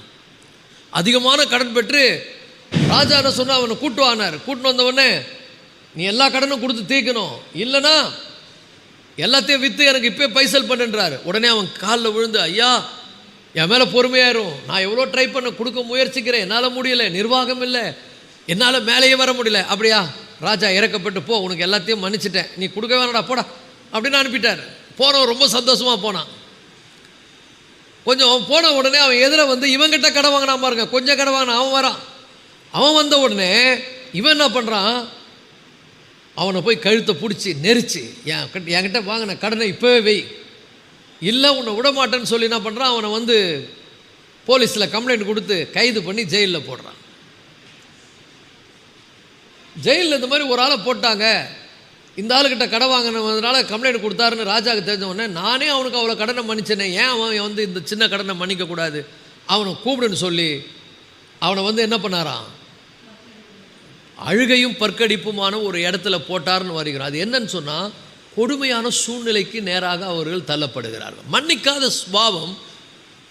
அதிகமான கடன் பெற்று ராஜா என்ன சொன்னால் அவனை கூட்டு வானார். கூட்டின்னு வந்தவொடனே நீ எல்லா கடனும் கொடுத்து தீர்க்கணும், இல்லைனா எல்லாத்தையும் விற்று எனக்கு இப்போ பைசல் பண்ணுன்றாரு. உடனே அவன் காலில் விழுந்து, ஐயா என் மேலே பொறுமையாயிரும், நான் எவ்வளோ ட்ரை பண்ண கொடுக்க முயற்சிக்கிறேன், என்னால் முடியலை, நிர்வாகம் இல்லை, என்னால் மேலேயே வர முடியல. அப்படியா, ராஜா இறக்கப்பட்டு போ, உனக்கு எல்லாத்தையும் மன்னிச்சிட்டேன், நீ கொடுக்க வேணாடா போடா அப்படின்னு அனுப்பிட்டார். போனவன் ரொம்ப சந்தோஷமாக போனான். கொஞ்சம் போன உடனே அவன் எதிர இவன்கிட்ட கடை வாங்கினா பாருங்க, கொஞ்சம் கடை வாங்கினா அவன் வரான். அவன் வந்த உடனே இவன் என்ன பண்ணுறான், அவனை போய் கழுத்தை பிடிச்சி நெரிச்சு, என்கிட்ட வாங்கின கடனை இப்போவே வெய், இல்லை உன்னை விட மாட்டேன்னு சொல்லி என்ன பண்ணுறான், அவனை போலீஸில் கம்ப்ளைண்ட் கொடுத்து கைது பண்ணி ஜெயிலில் போடுறான். ஜெயிலில் இந்த மாதிரி ஒரு ஆளை போட்டாங்க, இந்த ஆளுக்கிட்ட கடை வாங்கினதுனால கம்ப்ளைண்ட் கொடுத்தாருன்னு ராஜாவுக்கு தெரிஞ்ச உடனே, நானே அவனுக்கு அவ்வளோ கடனை மன்னிச்சேனே, ஏன் அவன் இந்த சின்ன கடனை மன்னிக்கக்கூடாது, அவனை கூப்பிடுன்னு சொல்லி அவனை என்ன பண்ணாராம், அழுகையும் பற்கடிப்புமான ஒரு இடத்துல போட்டார்னு வருகிறார். அது என்னன்னு சொன்னால், கொடுமையான சூழ்நிலைக்கு நேராக அவர்கள் தள்ளப்படுகிறார்கள். மன்னிக்காத சுபாவம்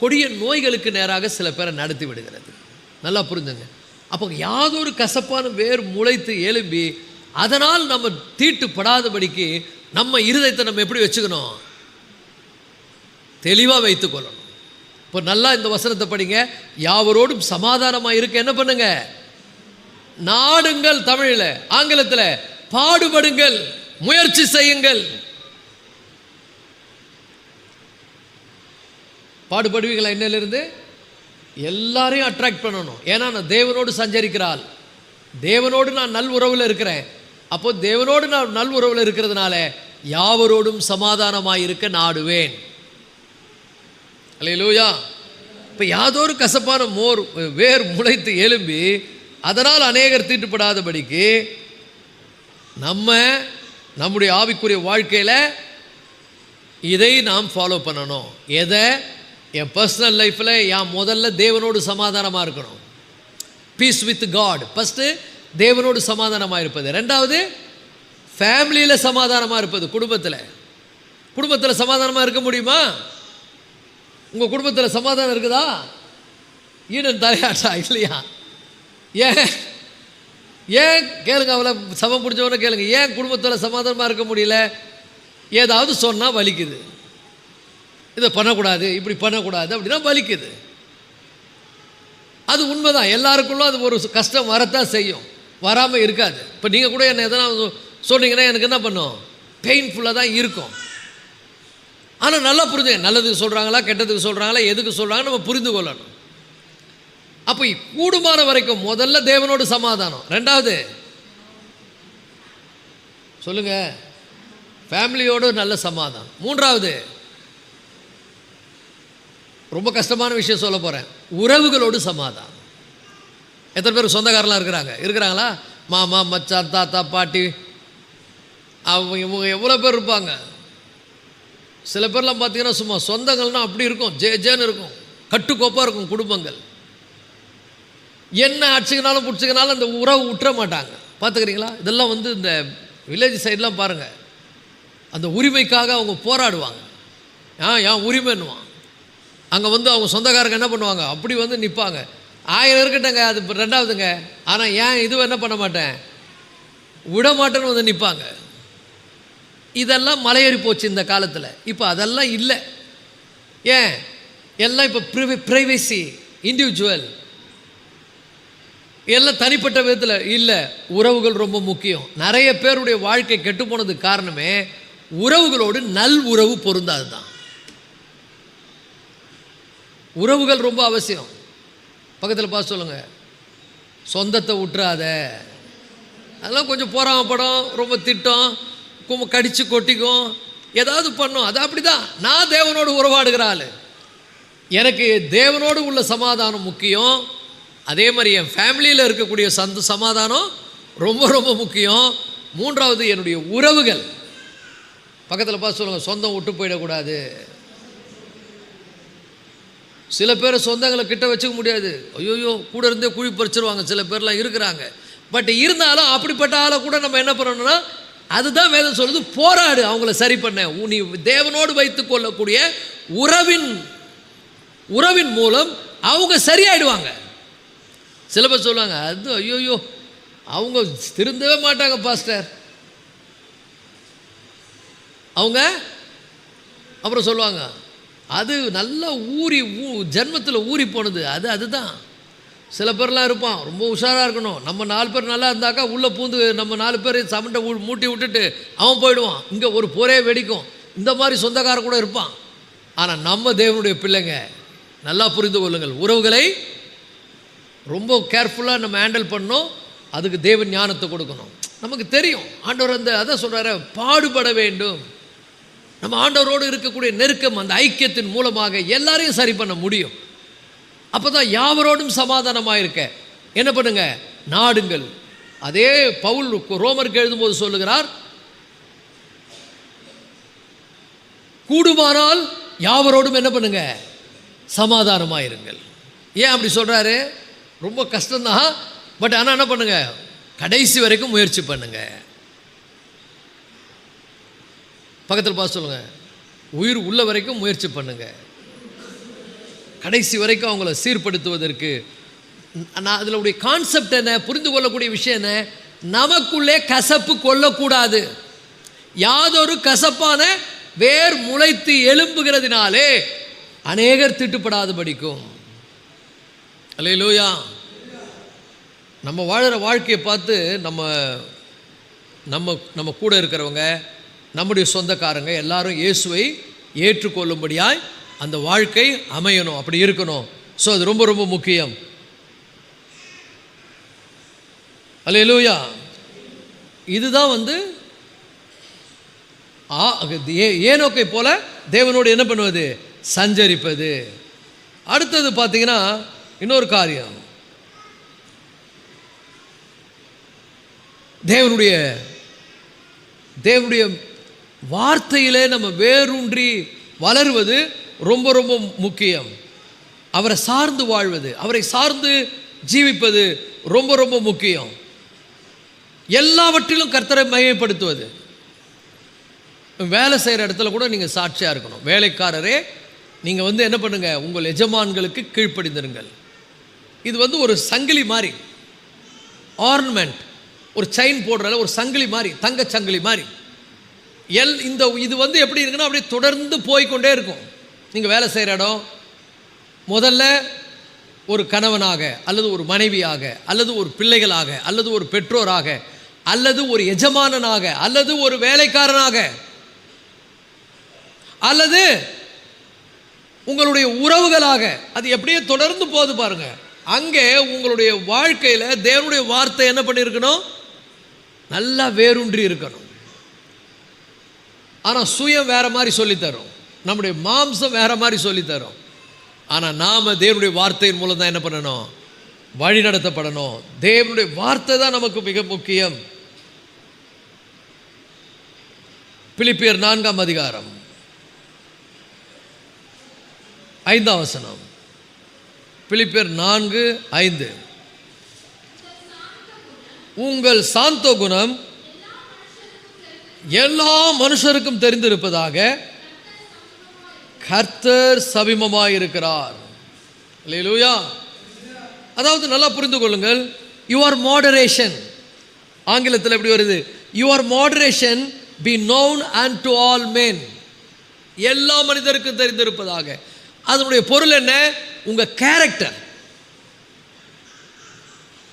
கொடிய நோய்களுக்கு நேராக சில பேரை நடத்தி விடுகிறது. நல்லா புரிஞ்சுங்க. அப்போ யாதொரு கசப்பான வேர் முளைத்து எழும்பி அதனால் நம்ம தீட்டுப்படாதபடிக்கு நம்ம இருதயத்தை நம்ம எப்படி வச்சுக்கணும், தெளிவாக வைத்துக்கொள்ளணும். இப்போ நல்லா இந்த வசனத்தை படிங்க. யாவரோடும் சமாதானமாக இருக்க என்ன பண்ணுங்க, நாடுங்கள். தமிழில், ஆங்கிலத்தில் பாடுபடுங்கள், முயற்சி செய்யுங்கள். பாடுபடுவீங்களா? இன்னிலிருந்து எல்லாரையும் அட்ராக்ட் பண்ணணும். ஏன்னா நான் தேவனோடு சஞ்சரிக்கிறாள், தேவனோடு நான் நல் உறவில் இருக்கிறேன். அப்போ தேவனோடு நான் நல் உறவில் இருக்கிறதுனால யாவரோடும் சமாதானமாக இருக்க நாடுவேன். அல்லேலூயா. இப்போ யாதொரு கசப்பான வேர் முளைத்து எழும்பி அதனால் அநேகர் தீட்டுப்படாதபடிக்கு நம்முடைய ஆவிக்குரிய வாழ்க்கையில் இதை நாம் ஃபாலோ பண்ணணும். எதை? என் பர்சனல் லைஃப்பில் என் முதல்ல தேவனோடு சமாதானமாக இருக்கணும். Piece with God. ஃபஸ்ட்டு தேவனோடு சமாதானமாக இருப்பது. ரெண்டாவது ஃபேமிலியில் சமாதானமாக இருப்பது. குடும்பத்தில் சமாதானமாக இருக்க முடியுமா? உங்கள் குடும்பத்தில் சமாதானம் இருக்குதா? ஈடன் தலையாட்டா இல்லையா? ஏன் கேளுங்க, அவளை சமம் பிடிச்சவன கேளுங்க, ஏன் குடும்பத்தில் சமாதானமாக இருக்க முடியல? ஏதாவது சொன்னால் வலிக்குது, இதை பண்ணக்கூடாது, இப்படி பண்ணக்கூடாது அப்படின்னா வலிக்குது. அது உண்மைதான், எல்லாருக்குள்ளும் அது ஒரு கஷ்டம் வரத்தான் செய்யும், வராமல் இருக்காது. இப்போ நீங்கள் கூட என்ன எதனா சொன்னீங்கன்னா எனக்கு என்ன பண்ணும், பெயின்ஃபுல்லாக தான் இருக்கும். ஆனால் நல்லா புரிஞ்சுங்க, நல்லதுக்கு சொல்கிறாங்களா கெட்டதுக்கு சொல்கிறாங்களா எதுக்கு சொல்கிறாங்க நம்ம புரிந்து கொள்ளணும். அப்போ கூடுமான வரைக்கும் முதல்ல தேவனோடு சமாதானம். ரெண்டாவது சொல்லுங்க, ஃபேமிலியோடு நல்ல சமாதானம். மூன்றாவது ரொம்ப கஷ்டமான விஷயம் சொல்ல போகிறேன், உறவுகளோடு சமாதானம். எத்தனை பேர் சொந்தக்காரெலாம் இருக்கிறாங்களா? மாமா, மச்சான், தாத்தா, பாட்டி, இவங்க எவ்வளோ பேர் இருப்பாங்க. சில பேர்லாம் பார்த்தீங்கன்னா சும்மா சொந்தங்கள்னால் அப்படி இருக்கும், ஜேன்னு இருக்கும், கட்டுக்கோப்பாக இருக்கும் குடும்பங்கள். என்ன அடிச்சுக்கினாலும் பிடிச்சிக்கினாலும் அந்த உறவு விட்டுற மாட்டாங்க. பார்த்துக்கிறீங்களா? இதெல்லாம் இந்த வில்லேஜ் சைட்லாம் பாருங்கள், அந்த உரிமைக்காக அவங்க போராடுவாங்க. ஏன் உரிமைன்னுவான். அங்கே அவங்க சொந்தக்காரங்க என்ன பண்ணுவாங்க, அப்படி நிற்பாங்க. 1000 இருக்கட்டங்க, அது 2வதுங்க. ஆனால் ஏன் இது என்ன பண்ண மாட்டேன், விட மாட்டேன்னு வந்து நிற்பாங்க. இதெல்லாம் மலையேறி போச்சு இந்த காலத்தில். இப்போ அதெல்லாம் இல்லை. ஏன்? எல்லாம் இப்போ ப்ரைவசி, இண்டிவிஜுவல், எல்லாம் தனிப்பட்ட விதத்தில் இல்லை. உறவுகள் ரொம்ப முக்கியம். நிறைய பேருடைய வாழ்க்கை கெட்டு போனதுக்கு காரணமே உறவுகளோடு நல் உறவு பொருந்தாது தான். உறவுகள் ரொம்ப அவசியம். பக்கத்தில் பார்த்து சொல்லுங்கள், சொந்தத்தை விட்டுறாத. அதெல்லாம் கொஞ்சம் பொறாமப்படும், ரொம்ப திட்டம், கடிச்சு கொட்டிக்கும், ஏதாவது பண்ணும். அது அப்படி தான். நான் தேவனோடு உறவாடுகிற ஆள். எனக்கு தேவனோடு உள்ள சமாதானம் முக்கியம். அதே மாதிரி என் ஃபேமிலியில் இருக்கக்கூடிய சமாதானம் ரொம்ப ரொம்ப முக்கியம். 3வது என்னுடைய உறவுகள். பக்கத்தில் பார்த்து சொல்லுங்கள், சொந்தம் விட்டு போயிடக்கூடாது. சில பேர் சொந்தங்களை கிட்ட வச்சுக்க முடியாது. ஐயோயோ, கூட இருந்தே குழி பறிச்சிருவாங்க. சில பேர்லாம் இருக்கிறாங்க. பட் இருந்தாலும் அப்படிப்பட்ட ஆளை கூட நம்ம என்ன பண்ணணும்னா, அதுதான் வேதம் சொல்லுது, போராடு அவங்கள சரி பண்ண. நீ தேவனோடு வைத்து கொள்ளக்கூடிய உறவின் மூலம் அவங்க சரியாயிடுவாங்க. சில பேர் சொல்லுவாங்க, அது ஐயோயோ அவங்க திருந்தவே மாட்டாங்க பாஸ்டர். அவங்க அப்புறம் சொல்லுவாங்க, அது நல்லா ஜென்மத்தில் ஊறி போனது. அதுதான். சில பேர்லாம் இருப்பான், ரொம்ப உஷாராக இருக்கணும். நம்ம 4 பேர் நல்லா இருந்தாக்கா உள்ளே பூந்து நம்ம 4 பேர் சமண்டை மூட்டி விட்டுட்டு அவன் போயிடுவான். இங்கே ஒரு போரே வெடிக்கும். இந்த மாதிரி சொந்தக்காரன் கூட இருப்பான். ஆனால் நம்ம தேவனுடைய பிள்ளைங்க, நல்லா புரிந்து கொள்ளுங்கள், உறவுகளை ரொம்ப கேர்ஃபுல்லாக நம்ம ஹேண்டில் பண்ணணும். அதுக்கு தேவன் ஞானத்தை கொடுக்கணும். நமக்கு தெரியும் ஆண்டவர் அதான் சொல்கிறாரு, பாடுபட வேண்டும். நம்ம ஆண்டவரோடு இருக்கக்கூடிய நெருக்கம், அந்த ஐக்கியத்தின் மூலமாக எல்லாரையும் சரி பண்ண முடியும். அப்போ தான் யாவரோடும் சமாதானமாக இருக்க என்ன பண்ணுங்க, நாடுங்கள். அதே பவுல் ரோமருக்கு எழுதும்போது சொல்லுகிறார், கூடுமானால் யாவரோடும் என்ன பண்ணுங்க, சமாதானமாக இருங்கள். ஏன் அப்படி சொல்கிறாரு? ரொம்ப கஷ்டம்தான். பட் ஆனால் என்ன பண்ணுங்க, கடைசி வரைக்கும் முயற்சி பண்ணுங்க. பக்கத்தில் பார்த்து சொல்லுங்கள், உயிர் உள்ள வரைக்கும் முயற்சி பண்ணுங்க. கடைசி வரைக்கும் அவங்கள சீர்படுத்துவதற்கு. நான் அதில் கான்செப்ட் என்ன, புரிந்து கொள்ளக்கூடிய விஷயம் என்ன, நமக்குள்ளே கசப்பு கொள்ளக்கூடாது. யாதொரு கசப்பான வேர் முளைத்து எழும்புகிறதுனாலே அநேகர் திட்டுப்படாது படிக்கும். அல்லேலூயா. நம்ம வாழ்கிற வாழ்க்கையை பார்த்து நம்ம கூட இருக்கிறவங்க, நம்முடைய சொந்தக்காரங்க எல்லாரும் இயேசுவை ஏற்றுக்கொள்ளும்படியாய் அந்த வாழ்க்கை அமையணும். அப்படி இருக்கணும். ஸோ அது ரொம்ப ரொம்ப முக்கியம். அல்லேலூயா. இதுதான் ஏனோக்கை போல தேவனோடு என்ன பண்ணுவது, சஞ்சரிப்பது. அடுத்தது பார்த்தீங்கன்னா இன்னொரு காரியம், தேவனுடைய வார்த்தையிலே நம்ம வேரூன்றி வளருவது ரொம்ப ரொம்ப முக்கியம். அவரை சார்ந்து வாழ்வது, அவரை சார்ந்து ஜீவிப்பது ரொம்ப ரொம்ப முக்கியம். எல்லாவற்றிலும் கர்த்தரை மகிமைப்படுத்துவது. வேலை செய்கிற இடத்துல கூட நீங்கள் சாட்சியாக இருக்கணும். வேலைக்காரரே, நீங்கள் என்ன பண்ணுங்க, உங்கள் எஜமான்களுக்கு கீழ்ப்படிந்திருங்கள். இது ஒரு சங்கிலி மாதிரி, ஆர்னமெண்ட், ஒரு செயின் போடுறல ஒரு சங்கிலி மாதிரி, தங்க சங்கிலி மாதிரி. இது எப்படி இருக்குன்னா அப்படியே தொடர்ந்து போய்கொண்டே இருக்கும். நீங்கள் வேலை செய்கிற இடம், முதல்ல ஒரு கணவனாக அல்லது ஒரு மனைவியாக அல்லது ஒரு பிள்ளைகளாக அல்லது ஒரு பெற்றோராக அல்லது ஒரு எஜமானனாக அல்லது ஒரு வேலைக்காரனாக அல்லது உங்களுடைய உறவுகளாக, அது எப்படியே தொடர்ந்து போது பாருங்க. அங்கே உங்களுடைய வாழ்க்கையில் தேவனுடைய வார்த்தை என்ன பண்ணியிருக்கணும், நல்லா வேரூன்றி இருக்கணும். ஆனால் சுயம் வேற மாதிரி சொல்லித்தரும், நம்முடைய மாம்சம் வேற மாதிரி சொல்லித்தரும். ஆனால் நாம் தேவனுடைய வார்த்தையின் மூலம் தான் என்ன பண்ணணும், வழி நடத்தப்படணும். தேவனுடைய வார்த்தை தான் நமக்கு மிக முக்கியம். பிலிப்பியர் 4ஆம் அதிகாரம் 5ஆம் வசனம். பிலிப்பியர் 4:5. உங்கள் சாந்த குணம் எல்லா மனுஷருக்கும் தெரிந்திருப்பதாக கர்த்தர் சமீபமாயிருக்கிறார். அல்லேலூயா. அதாவது நல்லா புரிந்து கொள்ளுங்கள், யுவர் மாடரேஷன், ஆங்கிலத்தில் எப்படி வருது, your moderation be known and to all men, எல்லா மனிதருக்கும் தெரிந்திருப்பதாக. அதனுடைய பொருள் என்ன? உங்கள் கேரக்டர்.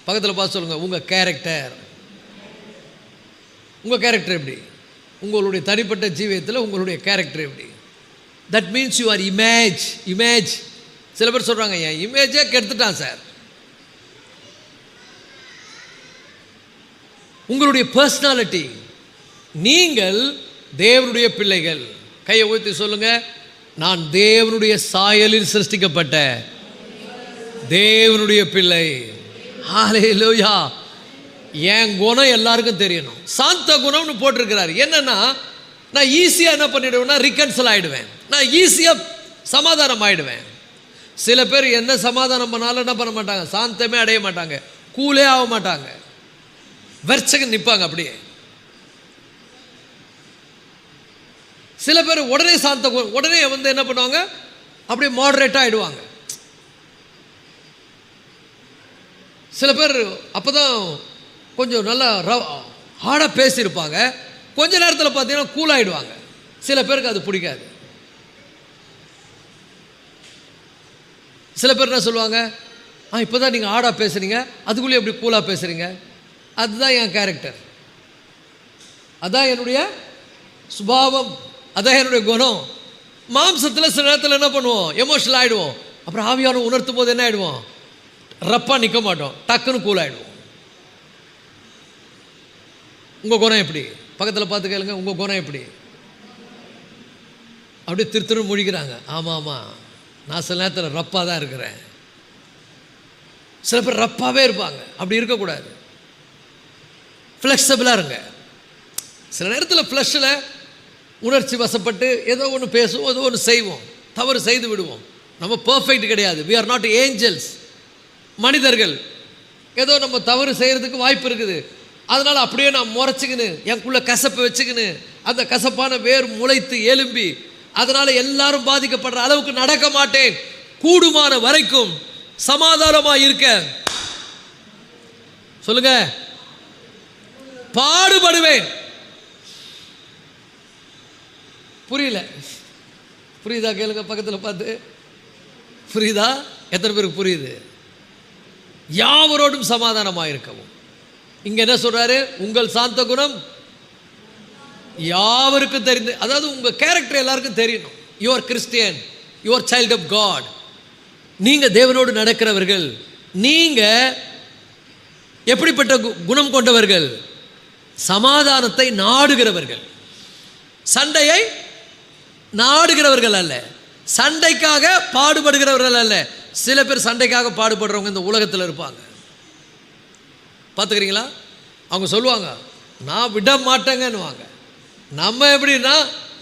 பக்கத்தில் பார்த்து சொல்லுங்கள், உங்கள் கேரக்டர். உங்கள் கேரக்டர் எப்படி? உங்களுடைய தனிப்பட்ட ஜீவியத்தில் உங்களுடைய கேரக்டர் எப்படி? That means your image. Image, சில பேர் சொல்கிறாங்க, என் இமேஜே கெடுத்துட்டான் சார். உங்களுடைய பர்சனாலிட்டி. நீங்கள் தேவனுடைய பிள்ளைகள். கையை உயர்த்தி சொல்லுங்க, நான் தேவனுடைய சாயலில் சிருஷ்டிக்கப்பட்ட தேவனுடைய பிள்ளை. ஹல்லேலூயா. என் குணம் எல்லாருக்கும் தெரியணும். சாந்த குணம்னு போட்டிருக்கிறார். என்னன்னா, நான் ஈஸியாக என்ன பண்ணிடுவேன்னா ரிகன்சல் ஆகிடுவேன், நான் ஈஸியாக சமாதானம் ஆகிடுவேன். சில பேர் என்ன சமாதானம் பண்ணாலும் என்ன பண்ண மாட்டாங்க, சாந்தமே அடைய மாட்டாங்க, கூலே ஆக மாட்டாங்க, வெர்ச்சகன் நிற்பாங்க அப்படியே. சில பேர் உடனே உடனே வந்து என்ன பண்ணுவாங்க, அப்படியே மாடரேட்டாக ஆகிடுவாங்க. சில பேர் அப்போ தான் கொஞ்சம் நல்லா ஹார்டாக பேசியிருப்பாங்க, கொஞ்ச நேரத்தில் பார்த்தீங்கன்னா கூலாகிடுவாங்க. சில பேருக்கு அது பிடிக்காது. சில பேர் என்ன சொல்லுவாங்க, இப்போ தான் நீங்கள் ஹார்டாக பேசுகிறீங்க, அதுக்குள்ளேயே எப்படி கூலாக பேசுகிறீங்க. அதுதான் என் கேரக்டர், அதான் என்னுடைய சுபாவம், அதான் என்னுடைய குணம். மாம்சத்தில் சில நேரத்தில் என்ன பண்ணுவோம், எமோஷனல் ஆகிடுவோம். அப்புறம் ஆவியான உணர்த்தும் போது என்ன ஆகிடுவோம், ரப்பாக நிற்க மாட்டோம், டக்குன்னு கூல் ஆகிடுவோம். உங்கள் குணம் எப்படி? பக்கத்தில் பார்த்து கேளுங்க, உங்கள் குணம் எப்படி? அப்படியே திரு முழிக்கிறாங்க. ஆமாம் ஆமாம், நான் சில நேரத்தில் ரப்பாக தான் இருக்கிறேன். சில பேர் ரப்பாகவே இருப்பாங்க. அப்படி இருக்கக்கூடாது, ஃப்ளெக்சிபிளாக இருங்க. சில நேரத்தில் ஃப்ளஷில் உணர்ச்சி வசப்பட்டு ஏதோ ஒன்று பேசுவோம், ஏதோ ஒன்று செய்வோம், தவறு செய்து விடுவோம். நம்ம பர்ஃபெக்ட் கிடையாது. வி ஆர் நாட் ஏஞ்சல்ஸ், மனிதர்கள். ஏதோ நம்ம தவறு செய்கிறதுக்கு வாய்ப்பு இருக்குது. அதனால் அப்படியே நான் முறைச்சிக்கின்னு எனக்குள்ளே கசப்பை வச்சுக்கின்னு அந்த கசப்பான வேர் முளைத்து எலும்பி அதனால் எல்லாரும் பாதிக்கப்படுற அளவுக்கு நடக்க மாட்டேன். கூடுமான வரைக்கும் சமாதானமாக இருக்க சொல்லுங்க, பாடுபடுவேன். புரியல? புரியுதா? கேளுங்க, பக்கத்தில் பார்த்து. புரியுதா? எத்தனை பேருக்கு புரியுது? யாவரோடும் சமாதானமாக இருக்கவும். இங்க என்ன சொல்றாரு, உங்கள் சாந்த குணம் யாவருக்கும் தெரிந்து, அதாவது உங்க கேரக்டர் எல்லாருக்கும் தெரியணும். You are Christian, you are child of God. நீங்க தேவனோடு நடக்கிறவர்கள். நீங்க எப்படிப்பட்ட குணம் கொண்டவர்கள்? சமாதானத்தை நாடுகிறவர்கள், சண்டையை நாடுகிறவர்கள் அல்ல, சண்டைக்காக பாடுபடுகிறவர்கள் அல்ல. சில பேர் சண்டைக்காக பாடுபடுறவங்க இந்த உலகத்தில் இருப்பாங்க, பார்த்துக்கிறீங்களா? அவங்க சொல்லுவாங்க, நான் விட மாட்டேங்கன்னுவாங்க. நம்ம எப்படின்னா,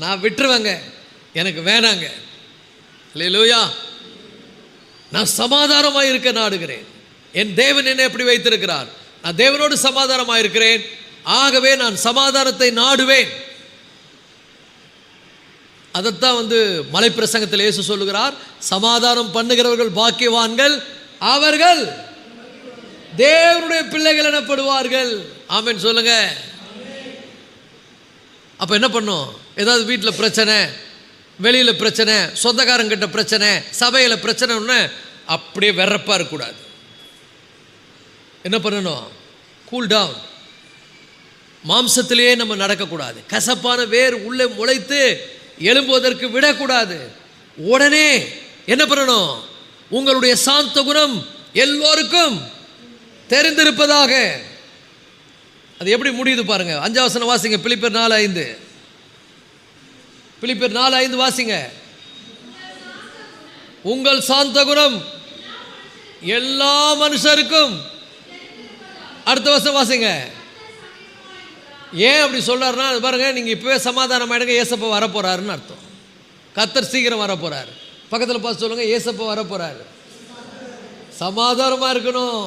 நான் விட்டுருவேங்க, எனக்கு வேணாங்க. அல்லேலூயா. நான் சமாதானமாக இருக்க நாடுகிறேன். என் தேவன் என்னை எப்படி வைத்திருக்கிறார், நான் தேவனோடு சமாதானமாக இருக்கிறேன். ஆகவே நான் சமாதானத்தை நாடுவேன். அதைத்தான் வந்து மலை பிரசங்கத்தில் இயேசு சொல்லுகிறார், சமாதானம் பண்ணுகிறவர்கள் பாக்கியவான்கள், அவர்கள் தேவனுடைய பிள்ளைகள் எனப்படுவார்கள். ஆமென் சொல்லுங்க. அப்ப என்ன பண்ணும்? ஏதாவது வீட்டில் பிரச்சனை, வெளியில் பிரச்சனை, சொந்தக்காரங்கிட்ட பிரச்சனை, சபையில் பிரச்சனை, அப்படியே வெறப்பா இருக்கக்கூடாது. என்ன பண்ணணும்? Cool down. மாம்சத்திலேயே நம்ம நடக்கக்கூடாது. கசப்பான வேர் உள்ளே முளைத்து எழும்புவதற்கு விடக்கூடாது. உடனே என்ன பண்ணணும்? உங்களுடைய சாந்த குணம் எல்லோருக்கும் தெரிந்திருப்பதாக. அது எப்படி முடியுது பாருங்க. 5 வசனம் வாசிங்க. பிலிப்பியர் 4:5. பிலிப்பியர் 4:5 வாசிங்க. உங்கள் சாந்த குணம் எல்லா மனுஷருக்கும். அடுத்த வசனம் வாசிங்க. ஏன் அப்படி சொல்றாருன்னா, அது பாருங்க, நீங்க இப்பவே சமாதானம் ஆயிடுங்க, ஏசப்பா வரப்போறாருன்னு அர்த்தம். கர்த்தர் சீக்கிரம் வரப்போறாரு. பக்கத்தில் பார்த்து சொல்லுங்க, ஏசப்பா வரப்போறாரு. சமாதானமா இருக்கணும்.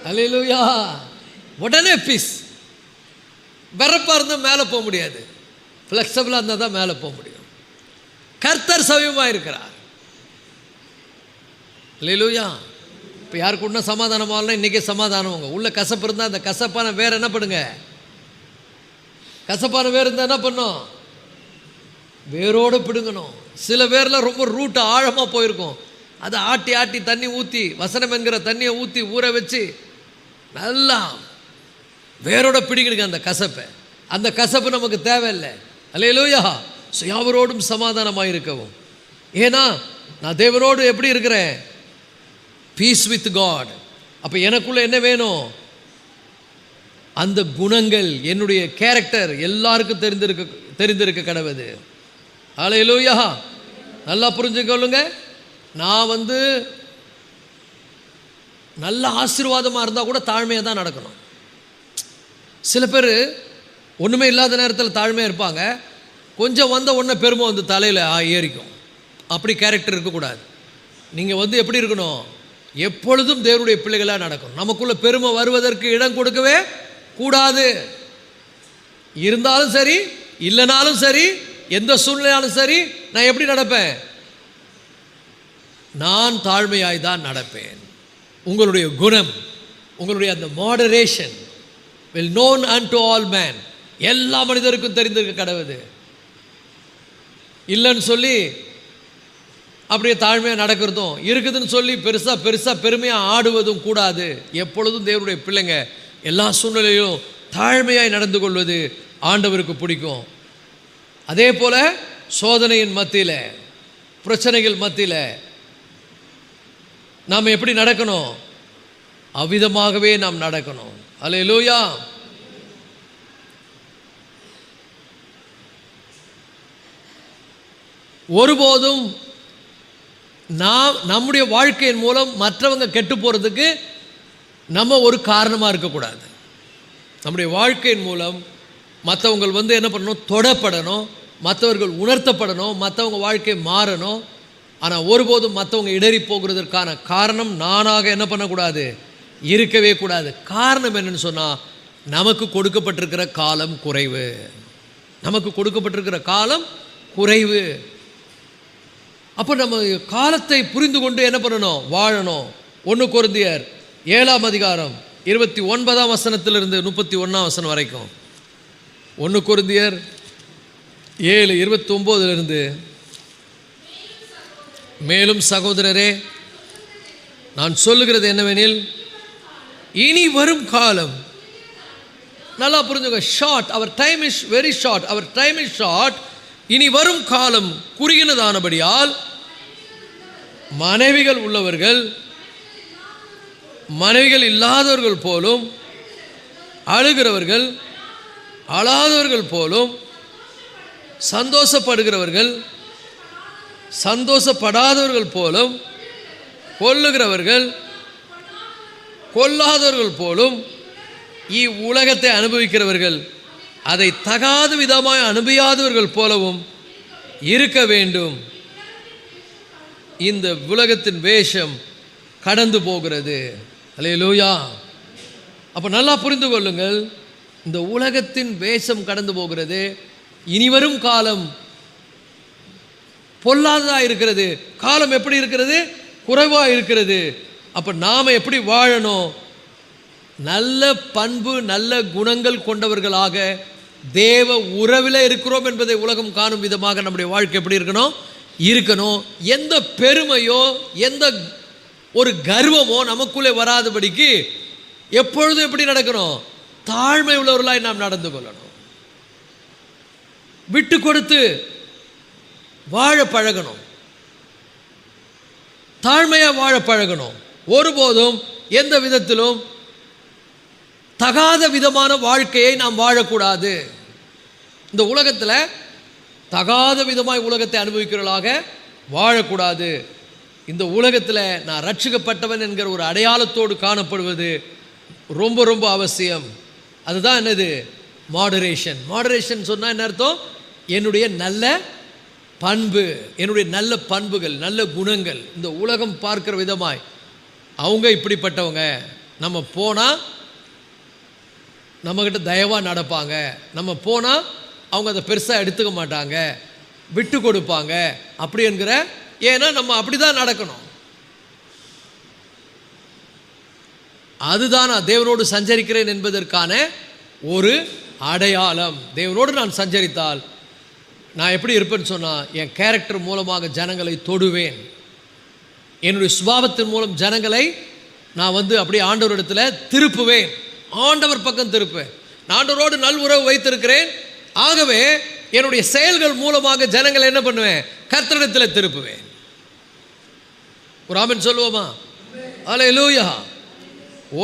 அல்லேலூயா. உடனே பீஸ். வெறப்பா இருந்தால் மேலே போக முடியாது, ஃப்ளெக்சிபிளாக இருந்தால் தான் மேலே போக முடியும். கர்த்தர் சமயமாக இருக்கிறார். அல்லேலூயா. இப்போ யாருக்கு இன்னும் சமாதானமாகலாம் இன்றைக்கே சமாதானவங்க. உள்ள கசப்பு இருந்தால் அந்த கசப்பான வேறு என்ன பண்ணுங்க, கசப்பான வேறு இருந்தால் என்ன பண்ணும், வேரோடு பிடுங்கணும். சில பேரில் ரொம்ப ரூட்டு ஆழமாக போயிருக்கும், அதை ஆட்டி ஆட்டி தண்ணி ஊற்றி, வசனம் என்கிற தண்ணியை ஊற்றி ஊற வச்சு நல்லா வேரோட பிடிக்கிடுங்க அந்த கசப்பை. அந்த கசப்பு நமக்கு தேவையில்லை. அல்லேலூயா. யாவரோடும் சமாதானமாக இருக்கவும். ஏன்னா நான் தேவனோடு எப்படி இருக்கிறேன், பீஸ் வித் காட். அப்போ எனக்குள்ள என்ன வேணும், அந்த குணங்கள், என்னுடைய கேரக்டர் எல்லாருக்கும் தெரிந்திருக்க கடவுது. அல்லேலூயா. நல்லா புரிஞ்சுக்கொள்ளுங்க. நான் நல்ல ஆசீர்வாதமாக இருந்தால் கூட தாழ்மையாக தான் நடக்கணும். சில பேர் ஒன்றுமே இல்லாத நேரத்தில் தாழ்மையாக இருப்பாங்க, கொஞ்சம் வந்த உடனே பெருமை தலையில் ஏறிக்கும். அப்படி கேரக்டர் இருக்கக்கூடாது. நீங்கள் எப்படி இருக்கணும், எப்பொழுதும் தேவனுடைய பிள்ளைகளாக நடக்கணும். நமக்குள்ள பெருமை வருவதற்கு இடம் கொடுக்கவே கூடாது. இருந்தாலும் சரி இல்லைனாலும் சரி, எந்த சூழ்நிலையாலும் சரி, நான் எப்படி நடப்பேன், நான் தாழ்மையாய் தான் நடப்பேன். உங்களுடைய குணம், உங்களுடைய அந்த moderation will known unto all men, எல்லா மனிதருக்கும் தெரிந்திருக்க கடவுது. இல்லைன்னு சொல்லி அப்படியே தாழ்மையாக நடக்கிறதும், இருக்குதுன்னு சொல்லி பெருசாக பெருமையாக ஆடுவதும் கூடாது. எப்பொழுதும் தேவனுடைய பிள்ளைங்க எல்லா சூழ்நிலையிலும் தாழ்மையாய் நடந்து கொள்வது ஆண்டவருக்கு பிடிக்கும். அதே போல் சோதனையின் மத்தியில், பிரச்சனைகள் மத்தியில் நாம் எப்படி நடக்கணும், அவ்விதமாகவே நாம் நடக்கணும். அல்லேலூயா. ஒருபோதும் நம்முடைய வாழ்க்கையின் மூலம் மற்றவங்க கெட்டு போகிறதுக்கு நம்ம ஒரு காரணமாக இருக்கக்கூடாது. நம்முடைய வாழ்க்கையின் மூலம் மற்றவங்க என்ன பண்ணணும், தொடப்படணும், மற்றவர்கள் உணர்த்தப்படணும், மற்றவங்க வாழ்க்கை மாறணும். ஆனால் ஒருபோதும் மற்றவங்க இடறி போகிறதற்கான காரணம் நானாக என்ன பண்ணக்கூடாது, இருக்கவே கூடாது. காரணம் என்னன்னு சொன்னால், நமக்கு கொடுக்கப்பட்டிருக்கிற காலம் குறைவு. நமக்கு கொடுக்கப்பட்டிருக்கிற காலம் குறைவு. அப்போ நம்ம காலத்தை புரிந்து கொண்டு என்ன பண்ணணும், வாழணும். 1 கொரிந்தியர் 7ஆம் அதிகாரம் 29ஆம் வசனத்திலிருந்து 31ஆம் வசனம் வரைக்கும். 1 கொரிந்தியர் 7:29 மேலும் சகோதரரே, நான் சொல்லுகிறது என்னவெனில், இனி வரும் காலம், நல்லா புரிஞ்சுங்க, short, our time is very short, our time is short. இனி வரும் காலம் குறுகினதானபடியால் மனைவிகள் உள்ளவர்கள் மனைவிகள் இல்லாதவர்கள் போலும், அழுகிறவர்கள் அழாதவர்கள் போலும், சந்தோஷப்படுகிறவர்கள் சந்தோஷப்படாதவர்கள் போலும், கொல்லுகிறவர்கள் கொல்லாதவர்கள் போலும், இவ்வுலகத்தை அனுபவிக்கிறவர்கள் அதை தகாத விதமாய் அனுபவியாதவர்கள் போலவும் இருக்க வேண்டும். இந்த உலகத்தின் வேஷம் கடந்து போகிறது. அல்லேலூயா. அப்போ நல்லா புரிந்து கொள்ளுங்கள், இந்த உலகத்தின் வேஷம் கடந்து போகிறது. இனிவரும் காலம் பொல்லாததாக இருக்கிறது. காலம் எப்படி இருக்கிறது, குறைவாக இருக்கிறது. அப்போ நாம் எப்படி வாழணும், நல்ல பண்பு நல்ல குணங்கள் கொண்டவர்களாக தேவ உறவில் இருக்கிறோம் என்பதை உலகம் காணும் விதமாக நம்முடைய வாழ்க்கை எப்படி இருக்கணும். எந்த பெருமையோ எந்த ஒரு கர்வமோ நமக்குள்ளே வராதபடிக்கு எப்பொழுதும் எப்படி நடக்கணும், தாழ்மை உள்ளவர்களாய் நாம் நடந்து கொள்ளணும். விட்டு கொடுத்து வாழ பழகணும், தாழ்மையாக வாழ பழகணும். ஒருபோதும் எந்த விதத்திலும் தகாத விதமான வாழ்க்கையை நாம் வாழக்கூடாது. இந்த உலகத்தில் தகாத விதமாய் உலகத்தை அனுபவிக்கிறவர்களாக வாழக்கூடாது. இந்த உலகத்தில் நான் ரட்சிக்கப்பட்டவன் என்கிற ஒரு அடையாளத்தோடு காணப்படுவது ரொம்ப ரொம்ப அவசியம். அதுதான் என்னது, மாடரேஷன். மாடரேஷன் சொன்னால் என்ன அர்த்தம், என்னுடைய நல்ல பண்பு, என்னுடைய நல்ல பண்புகள் நல்ல குணங்கள். இந்த உலகம் பார்க்கிற விதமாய் அவங்க இப்படிப்பட்டவங்க, நம்ம போனால் நம்மக்கிட்ட தயவாக நடப்பாங்க, நம்ம போனால் அவங்க அதை பெருசாக எடுத்துக்க மாட்டாங்க, விட்டு கொடுப்பாங்க அப்படி என்கிற, ஏன்னா நம்ம அப்படி தான் நடக்கணும். அதுதான் நான் தேவனோடு சஞ்சரிக்கிறேன் என்பதற்கான ஒரு அடையாளம். தேவனோடு நான் சஞ்சரித்தால் நான் எப்படி இருப்பேன்னு சொன்னால், என் கேரக்டர் மூலமாக ஜனங்களை தொடுவேன். என்னுடைய சுபாவத்தின் மூலம் ஜனங்களை நான் அப்படியே ஆண்டவரிடத்தில் திருப்புவேன். ஆண்டவர் பக்கம் திருப்பேன். நான் ஆண்டவரோடு நல் உறவு வைத்திருக்கிறேன். ஆகவே என்னுடைய செயல்கள் மூலமாக ஜனங்களை என்ன பண்ணுவேன்? கர்த்தரிடத்தில் திருப்புவேன். ஒரு ஆமென் சொல்லுவோமா? அல்லேலூயா.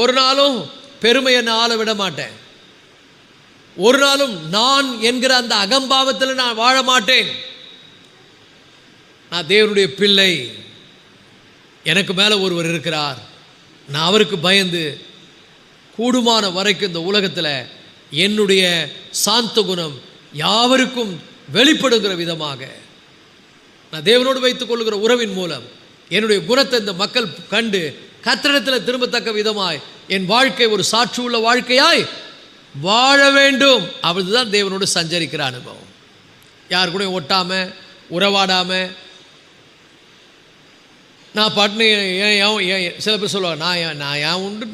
ஒரு நாளும் பெருமை என்ன ஆள விட மாட்டேன். ஒரு நாளும் நான் என்கிற அந்த அகம்பாவத்தில் நான் வாழ மாட்டேன். நான் தேவனுடைய பிள்ளை, எனக்கு மேலே ஒருவர் இருக்கிறார், நான் அவருக்கு பயந்து கூடுமான வரைக்கும் இந்த உலகத்தில் என்னுடைய சாந்த குணம் யாவருக்கும் வெளிப்படுகிற விதமாக நான் தேவனோடு வைத்துக் கொள்ளுகிற உறவின் மூலம் என்னுடைய குணத்தை இந்த மக்கள் கண்டு கர்த்தரிடத்தில் திரும்பத்தக்க விதமாய் என் வாழ்க்கை ஒரு சாட்சி உள்ள வாழ்க்கையாய் வாழ வேண்டும். அப்படிதான் தேவனோடு சஞ்சரிக்கிற அனுபவம். யார் கூட ஒட்டாமல் உறவாடாமல் நான் பாட்டுன்னு சில பேர் சொல்லுவாங்க,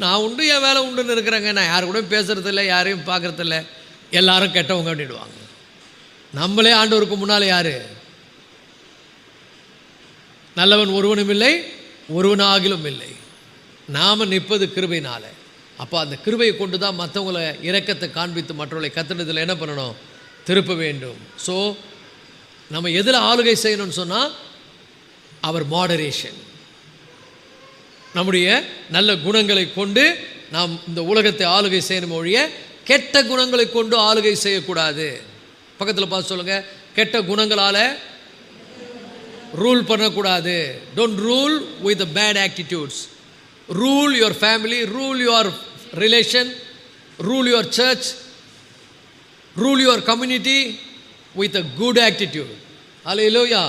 நான் உண்டு என் வேலை உண்டுன்னு இருக்கிறேங்க, நான் யாரு கூட பேசுகிறதில்ல, யாரையும் பார்க்குறதில்ல, எல்லாரும் கெட்டவங்க அப்படின்டுவாங்க. நம்மளே ஆண்டவருக்கு முன்னால் யார்? நல்லவன் ஒருவனும் இல்லை, ஒருவனாகிலும் இல்லை. நாம் நிற்பது கிருபையினால். அப்போ அந்த கிருபையை கொண்டு தான் மற்றவங்களை இரக்கத்தை காண்பித்து மற்றவர்களை கத்திரத்தில் என்ன பண்ணணும்? திருப்ப வேண்டும். ஸோ நம்ம எதில் ஆளுகை செய்யணும்னு சொன்னால் அவர் மாடரேஷன். நம்முடைய நல்ல குணங்களை கொண்டு நாம் இந்த உலகத்தை ஆளுகை செய்யணும் ஒழிய கெட்ட குணங்களை கொண்டு ஆளுகை செய்யக்கூடாது. பக்கத்தில் பார்த்து சொல்லுங்கள், கெட்ட குணங்களால் ரூல் பண்ணக்கூடாது. Don't rule with the bad attitudes. Rule your family, rule your relation, rule your church, rule your community with a good attitude. Alleluia.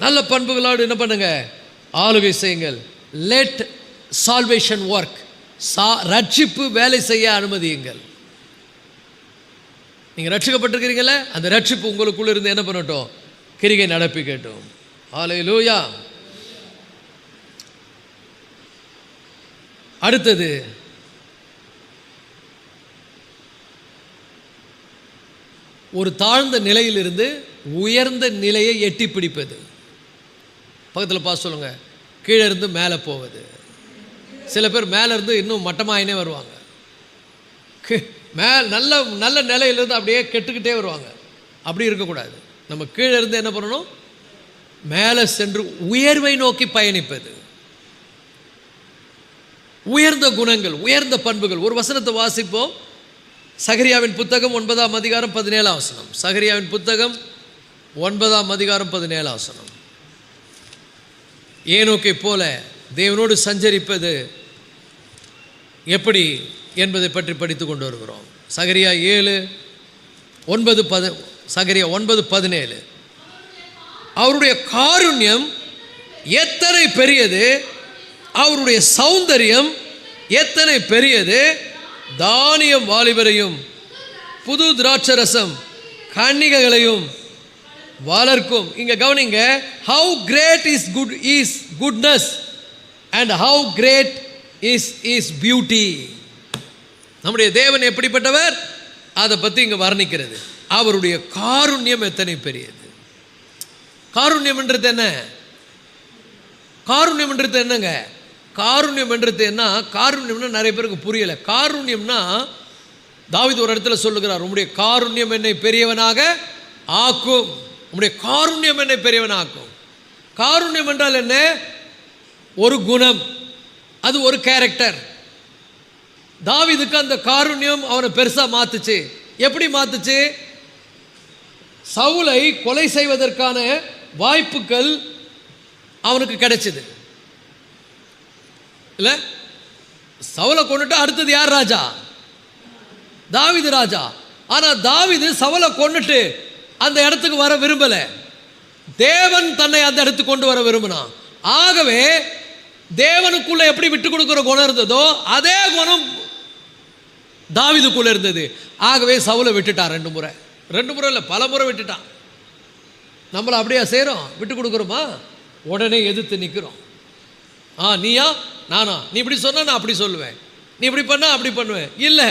நல்ல பண்புகளோடு என்ன பண்ணுங்க? ஆளுகை செய்யுங்கள். Let salvation work. ரட்சிப்பு வேலை செய்ய அனுமதியுங்கள். நீங்கள் ரட்சிக்கப்பட்டிருக்கிறீங்களே, அந்த ரட்சிப்பு உங்களுக்குள்ள இருந்து என்ன பண்ணட்டும்? கிரிகை நடப்பிக்கட்டும். அல்லேலூயா. அடுத்தது ஒரு தாழ்ந்த நிலையிலிருந்து உயர்ந்த நிலையை எட்டி பிடிப்பது. பக்கத்தில் பார்த்து சொல்லுங்க, கீழே இருந்து மேலே போவது. சில பேர் மேலே இருந்து இன்னும் மட்டமாயினே வருவாங்க. நல்ல நல்ல நிலையிலிருந்து அப்படியே கெட்டுக்கிட்டே வருவாங்க. அப்படி இருக்கக்கூடாது. நம்ம கீழே இருந்து என்ன பண்ணணும்? மேலே சென்று உயர்வை நோக்கி பயணிப்பது. உயர்ந்த குணங்கள், உயர்ந்த பண்புகள். ஒரு வசனத்தை வாசிப்போம். சகரியாவின் புத்தகம் 9ஆம் அதிகாரம் 17ஆம் வசனம். சகரியாவின் புத்தகம் 9ஆம் அதிகாரம் 17ஆம் வசனம். ஏனோக்கை போல தேவனோடு சஞ்சரிப்பது எப்படி என்பதை பற்றி படித்து கொண்டு வருகிறோம். சகரியா 9:17. அவருடைய காருண்யம் எத்தனை பெரியது, அவருடைய சௌந்தரியம் எத்தனை பெரியது. தானியம் வாலிபரையும் புது திராட்சரசம் கன்னிகைகளையும் வளர்க்கும். இங்க கவனிங்க, how great is goodness and how great is beauty. நம்முடைய தேவன் எப்படிப்பட்டவர் அதை பற்றி இங்கே வர்ணிக்கிறது. அவருடைய காருண்யம் எத்தனை பெரியது. காருண்யம் என்றது என்ன? காருண்யம் என்றது என்னங்க? காருண்யம் என்றது என்ன? காருண்யம்னா நிறைய பேருக்கு புரியலை. காருண்யம்னா தாவீது ஒரு இடத்துல சொல்லுகிறார், உம்முடைய காருண்யம் என்னை பெரியவனாக ஆக்கும். உம்முடைய காருண்யம் என்னை பெரியவனாக்கும். காருண்யம் என்றால் என்ன? ஒரு குணம், அது ஒரு கேரக்டர். தாவீதுக்கு அந்த காருண்யம் அவனை பெருசாக மாத்துச்சு. எப்படி மாத்துச்சு? சவுலை கொலை செய்வதற்கான வாய்ப்புகள் அவனுக்கு கிடைச்சது இல்லை? சவுலை கொண்டுட்டு அடுத்தது யார் ராஜா? தாவீது ராஜா. ஆனால் தாவீது சவுலை கொண்டுட்டு அந்த இடத்துக்கு வர விரும்பலை. தேவன் தன்னை அந்த இடத்துக்கு கொண்டு வர விரும்பினான். ஆகவே தேவனுக்குள்ள எப்படி விட்டு கொடுக்கிற குணம் இருந்ததோ அதே குணம் தாவீதுக்குள்ள இருந்தது. ஆகவே சவுலை விட்டுட்டான். 2 முறை இல்லை, பல முறை விட்டுட்டான். நம்மளை அப்படியே செய்கிறோம், விட்டு கொடுக்குறோமா? உடனே எதிர்த்து நிற்கிறோம். நீயா நானா? நீ இப்படி சொன்னா நான் அப்படி சொல்லுவேன். நீ இப்படி பண்ணா அப்படி பண்ணுவேன். இல்லை,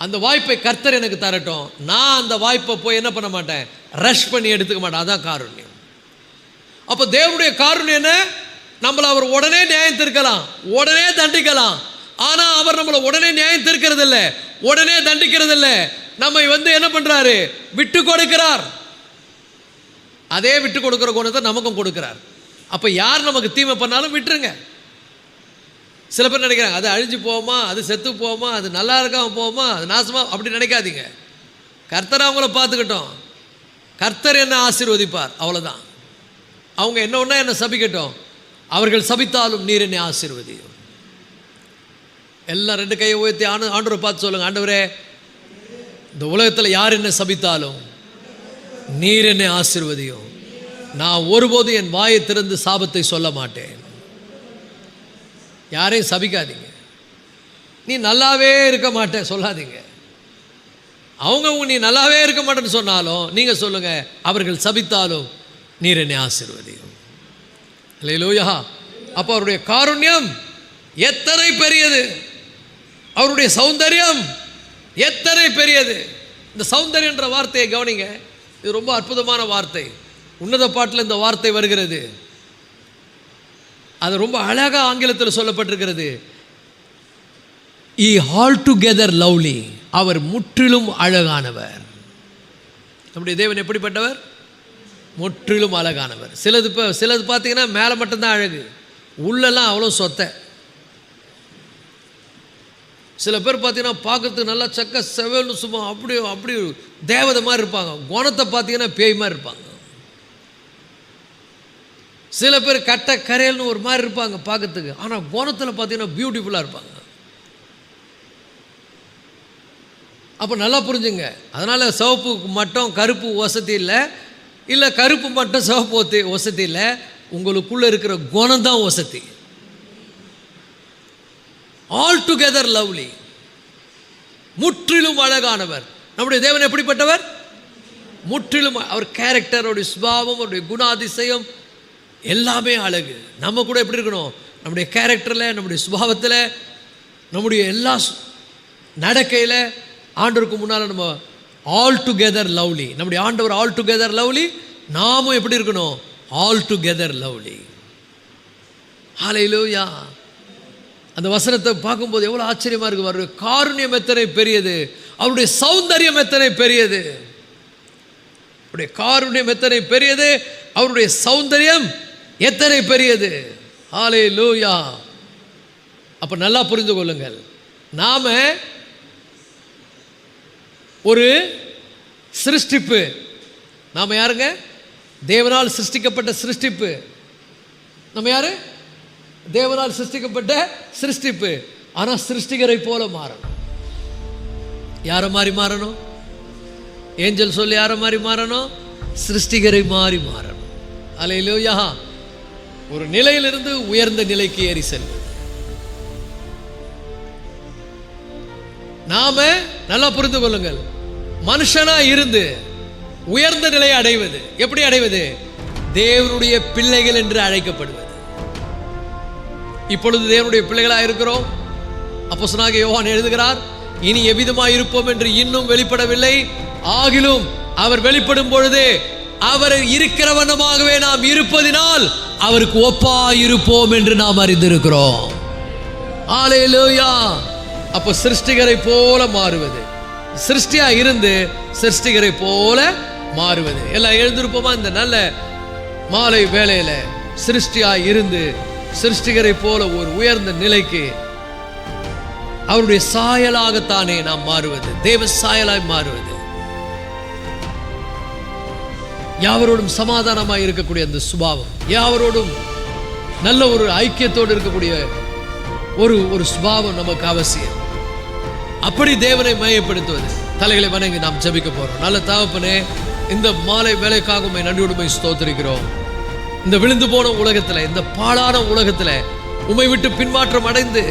அந்த வாய்ப்பை கர்த்தர் எனக்கு தரட்டும், நான் அந்த வாய்ப்பை போய் என்ன பண்ண மாட்டேன், ரஷ் பண்ணி எடுத்துக்க மாட்டேன். அதான் காருண்யம். அப்போ தேவனுடைய காருண்யம் என்ன? நம்மளை அவர் உடனே நியாயம் தீர்க்கலாம், உடனே தண்டிக்கலாம். ஆனால் அவர் நம்மளை உடனே நியாயம் தீர்க்கிறது இல்லை, உடனே தண்டிக்கிறது இல்லை. நம்மை என்ன பண்ணுறாரு, விட்டு கொடுக்கிறார். அதே விட்டு கொடுக்குற குணத்தை நமக்கும் கொடுக்கிறார். அப்போ யார் நமக்கு தீமை பண்ணாலும் விட்டுருங்க. சில பேர் நினைக்கிறாங்க அது அழிஞ்சு போவோமா, அது செத்து போவோமா, அது நல்லா இருக்காம போவோமா, அது நாசமா, அப்படி நினைக்காதீங்க. கர்த்தர் அவங்கள பார்த்துக்கிட்டோம், கர்த்தர் என்ன ஆசீர்வதிப்பார், அவ்வளோதான். அவங்க என்ன ஒன்றா என்ன சபிக்கட்டும், அவர்கள் சபித்தாலும் நீர் என்னை ஆசீர்வதியும். எல்லாம் 2 கையை உயர்த்தி ஆண்டவரை பார்த்து சொல்லுங்க, ஆண்டவரே இந்த உலகத்தில் யார் என்ன சபித்தாலும் நீர் என்னை ஆசீர்வதியும். நான் ஒருபோதும் என் வாயை திறந்து சாபத்தை சொல்ல மாட்டேன். யாரையும் சபிக்காதீங்க. நீ நல்லாவே இருக்க மாட்டேன் சொல்லாதீங்க. அவங்க நீ நல்லாவே இருக்க மாட்டேன்னு சொன்னாலும் நீங்கள் சொல்லுங்க, அவர்கள் சபித்தாலும் நீர் என்னை ஆசீர்வதியும். அல்லேலூயா. அப்போ அவருடைய காருண்யம் எத்தனை பெரியது, அவருடைய சௌந்தரியம் எத்தனை பெரியது. இந்த சௌந்தரியன்ற வார்த்தையை கவனிங்க, இது ரொம்ப அற்புதமான வார்த்தை. உன்னத பாட்டில் இந்த வார்த்தை வருகிறது. அது ரொம்ப அழகாக ஆங்கிலத்தில் சொல்லப்பட்டிருக்கிறது. altogether lovely. அவர் முற்றிலும் அழகானவர். நம்முடைய தேவன் எப்படிப்பட்டவர்? முற்றிலும் அழகானவர். சிலது பார்த்தீங்கன்னா மேலே மட்டும்தான் அழகு, உள்ளெல்லாம் அவ்வளோ சொத்தை. சில பேர் பார்த்தீங்கன்னா பார்க்கறதுக்கு நல்லா சக்க செவல்னு சும்மா அப்படி தேவதை மாதிரி இருப்பாங்க, குணத்தை பார்த்தீங்கன்னா பேய் மாதிரி இருப்பாங்க. சில பேர் கட்ட கரையல்னு ஒரு மாதிரி இருப்பாங்க பார்க்கறதுக்கு, ஆனால் குணத்தில் பார்த்தீங்கன்னா பியூட்டிஃபுல்லாக இருப்பாங்க. அப்போ நல்லா புரிஞ்சுங்க. அதனால் சிவப்பு மட்டும் கருப்பு வசதி இல்லை கருப்பு மட்டும் சிவப்பு வசதி இல்லை, உங்களுக்குள்ளே இருக்கிற குணம் தான் வசதி. ஆல்டுகெதர் லவ்லி, முற்றிலும் அழகானவர். நம்முடைய தேவன் எப்படிப்பட்டவர்? முற்றிலும். அவர் கேரக்டர், அவருடைய சுபாவம், அவருடைய குணாதிசயம் எல்லாமே அழகு. நம்ம கூட எப்படி இருக்கணும்? நம்முடைய கேரக்டரில், நம்முடைய சுபாவத்தில், நம்முடைய எல்லா நடக்கையில் ஆண்டவருக்கு முன்னால் நம்ம ஆல்டுகெதர் லவ்லி. நம்முடைய ஆண்டவர் ஆல்டுகெதர் லவ்லி, நாமும் எப்படி இருக்கணும்? Altogether lovely. ஹல்லேலூயா. அந்த வசனத்தை பார்க்கும்போது எவ்வளோ ஆச்சரியமாக இருக்குது. அவருடைய காருண்யம் எத்தனை பெரியது, அவருடைய சௌந்தரியம் எத்தனை பெரியது. அவருடைய காருண்யம் எத்தனை பெரியது, அவருடைய சௌந்தரியம் எத்தனை பெரியது. ஹல்லேலூயா. அப்போ நல்லா புரிந்து கொள்ளுங்கள், நாம் ஒரு சிருஷ்டிப்பு. நாம் யாருங்க? தேவனால் சிருஷ்டிக்கப்பட்ட சிருஷ்டிப்பு. நம்ம யாரு? தேவனால் சிருஷ்டிக்கப்பட்ட சிருஷ்டிப்பு. ஆனால் சிருஷ்டிகரை போல மாறணும். யாரை மாதிரி மாறணும்? ஏஞ்சல் சொல்லி யாரை மாதிரி மாறணும்? சிருஷ்டிகரை மாறி மாறணும். அல்லேலூயா. ஒரு நிலையிலிருந்து உயர்ந்த நிலைக்கு ஏறி செல்வது. நாம நல்லா புரிந்து கொள்ளுங்கள், மனுஷனா இருந்து உயர்ந்த நிலையை அடைவது. எப்படி அடைவது? தேவனுடைய பிள்ளைகள் என்று அழைக்கப்படுவது. இப்பொழுது தேவனுடைய பிள்ளைகளாக இருக்கிறோம். அப்போஸ்தலனாகிய யோவான் எழுதுகிறார், இனி எவ்விதமாய் இருப்போம் என்று இன்னும் வெளிப்படவில்லை, ஆகிலும் அவர் வெளிப்படும் பொழுது அவர் இருக்கிற வண்ணமாகவே நாம் இருப்பதினால் அவருக்கு ஒப்பாய் இருப்போம் என்று நாம் அறிந்திருக்கிறோம். ஹல்லேலூயா. அப்போ சிருஷ்டிகரை போல மாறுவது, சிருஷ்டியா இருந்து சிருஷ்டிகரை போல மாறுவது. எல்லாம் எழுந்திருப்போமா? இந்த நல்ல மாலை வேளையில சிருஷ்டியா இருந்து சிருஷ்டிகரை போல ஒரு உயர்ந்த நிலைக்கு அவருடைய சாயலாகத்தானே நாம் மாறுவது, தேவ சாயலாய் மாறுவது. யாவரோடும் சமாதானமாய் இருக்கக்கூடிய அந்த சுபாவம், யாவரோடும் நல்ல ஒரு ஐக்கியத்தோடு இருக்கக்கூடிய ஒரு சுபாவம் நமக்கு அவசியம். அப்படி தேவனை மையப்படுத்துவது. தலைகளை வணங்கி நாம் ஜெபிக்க போறோம். நல்ல தகப்பனே, இந்த மாலை வேலைக்காக உம்மை நன்றியோடு ஸ்தோத்திரிக்கிறோம். இந்த விழுந்து போன உலகத்தில், இந்த பாழான உலகத்தில், உம்மை விட்டு பின்மாற்றம் அடைந்து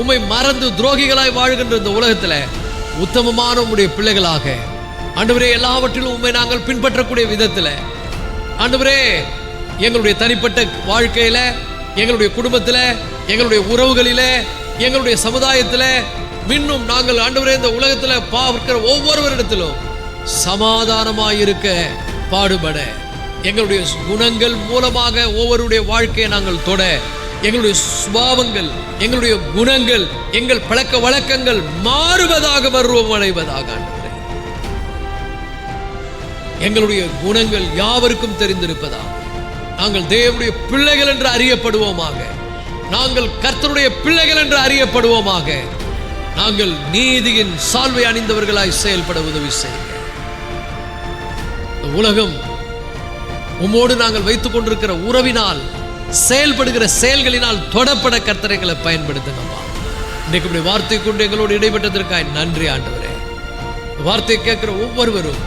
உம்மை மறந்து துரோகிகளாய் வாழ்கின்ற இந்த உலகத்தில் உத்தமமான உம்முடைய பிள்ளைகளாக ஆண்டவரே, எல்லாவற்றிலும் உம்மை நாங்கள் பின்பற்றக்கூடிய விதத்தில் ஆண்டவரே, எங்களுடைய தனிப்பட்ட வாழ்க்கையில், எங்களுடைய குடும்பத்தில், எங்களுடைய உறவுகளில், எங்களுடைய சமுதாயத்தில் இன்னும் நாங்கள் ஆண்டவரே இந்த உலகத்தில் பார்க்கிற ஒவ்வொருவரிடத்திலும் சமாதானமாயிருக்க பாடுபட, எங்களுடைய குணங்கள் மூலமாக ஒவ்வொருடைய வாழ்க்கையை நாங்கள் தொட, எங்களுடைய சுபாவங்கள், எங்களுடைய குணங்கள், எங்கள் பழக்க வழக்கங்கள் மாறுவதாக, பருவம் அடைவதாக ஆண்டவரே. எங்களுடைய குணங்கள் யாவருக்கும் தெரிந்திருப்பதாக, நாங்கள் தேவனுடைய பிள்ளைகள் என்று அறியப்படுவோமாக, நாங்கள் கர்த்தருடைய பிள்ளைகள் என்று அறியப்படுவோமாக, நாங்கள் நீதியின் சால்வை அணிந்தவர்களாய் செயல்பட உதவி செய்யுங்க. உலகம் உம்மோடு நாங்கள் வைத்துக் கொண்டிருக்கிற உறவினால், செயல்படுகிற செயல்களினால் தொடப்பட கர்த்தரைகளை பயன்படுத்தினோமா. இன்னைக்கு வார்த்தை கொண்டு எங்களோடு இடைப்பட்டதற்காக நன்றி ஆண்டவரே. வார்த்தை கேட்கிற ஒவ்வொருவரும்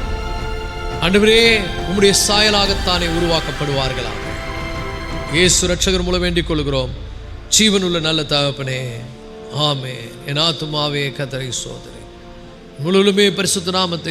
ஆண்டவரே உம்முடைய சாயலாகத்தானே உருவாக்கப்படுவார்களாக. இயேசு ரட்சகர் மூலம் வேண்டிக் கொள்கிறோம் ஜீவனுள்ள நல்ல தகப்பனே, ஆமென். என் ஆத்துமாவே கர்த்தரை சோதரி, முழுவதுமே பரிசுத்த நாமத்தை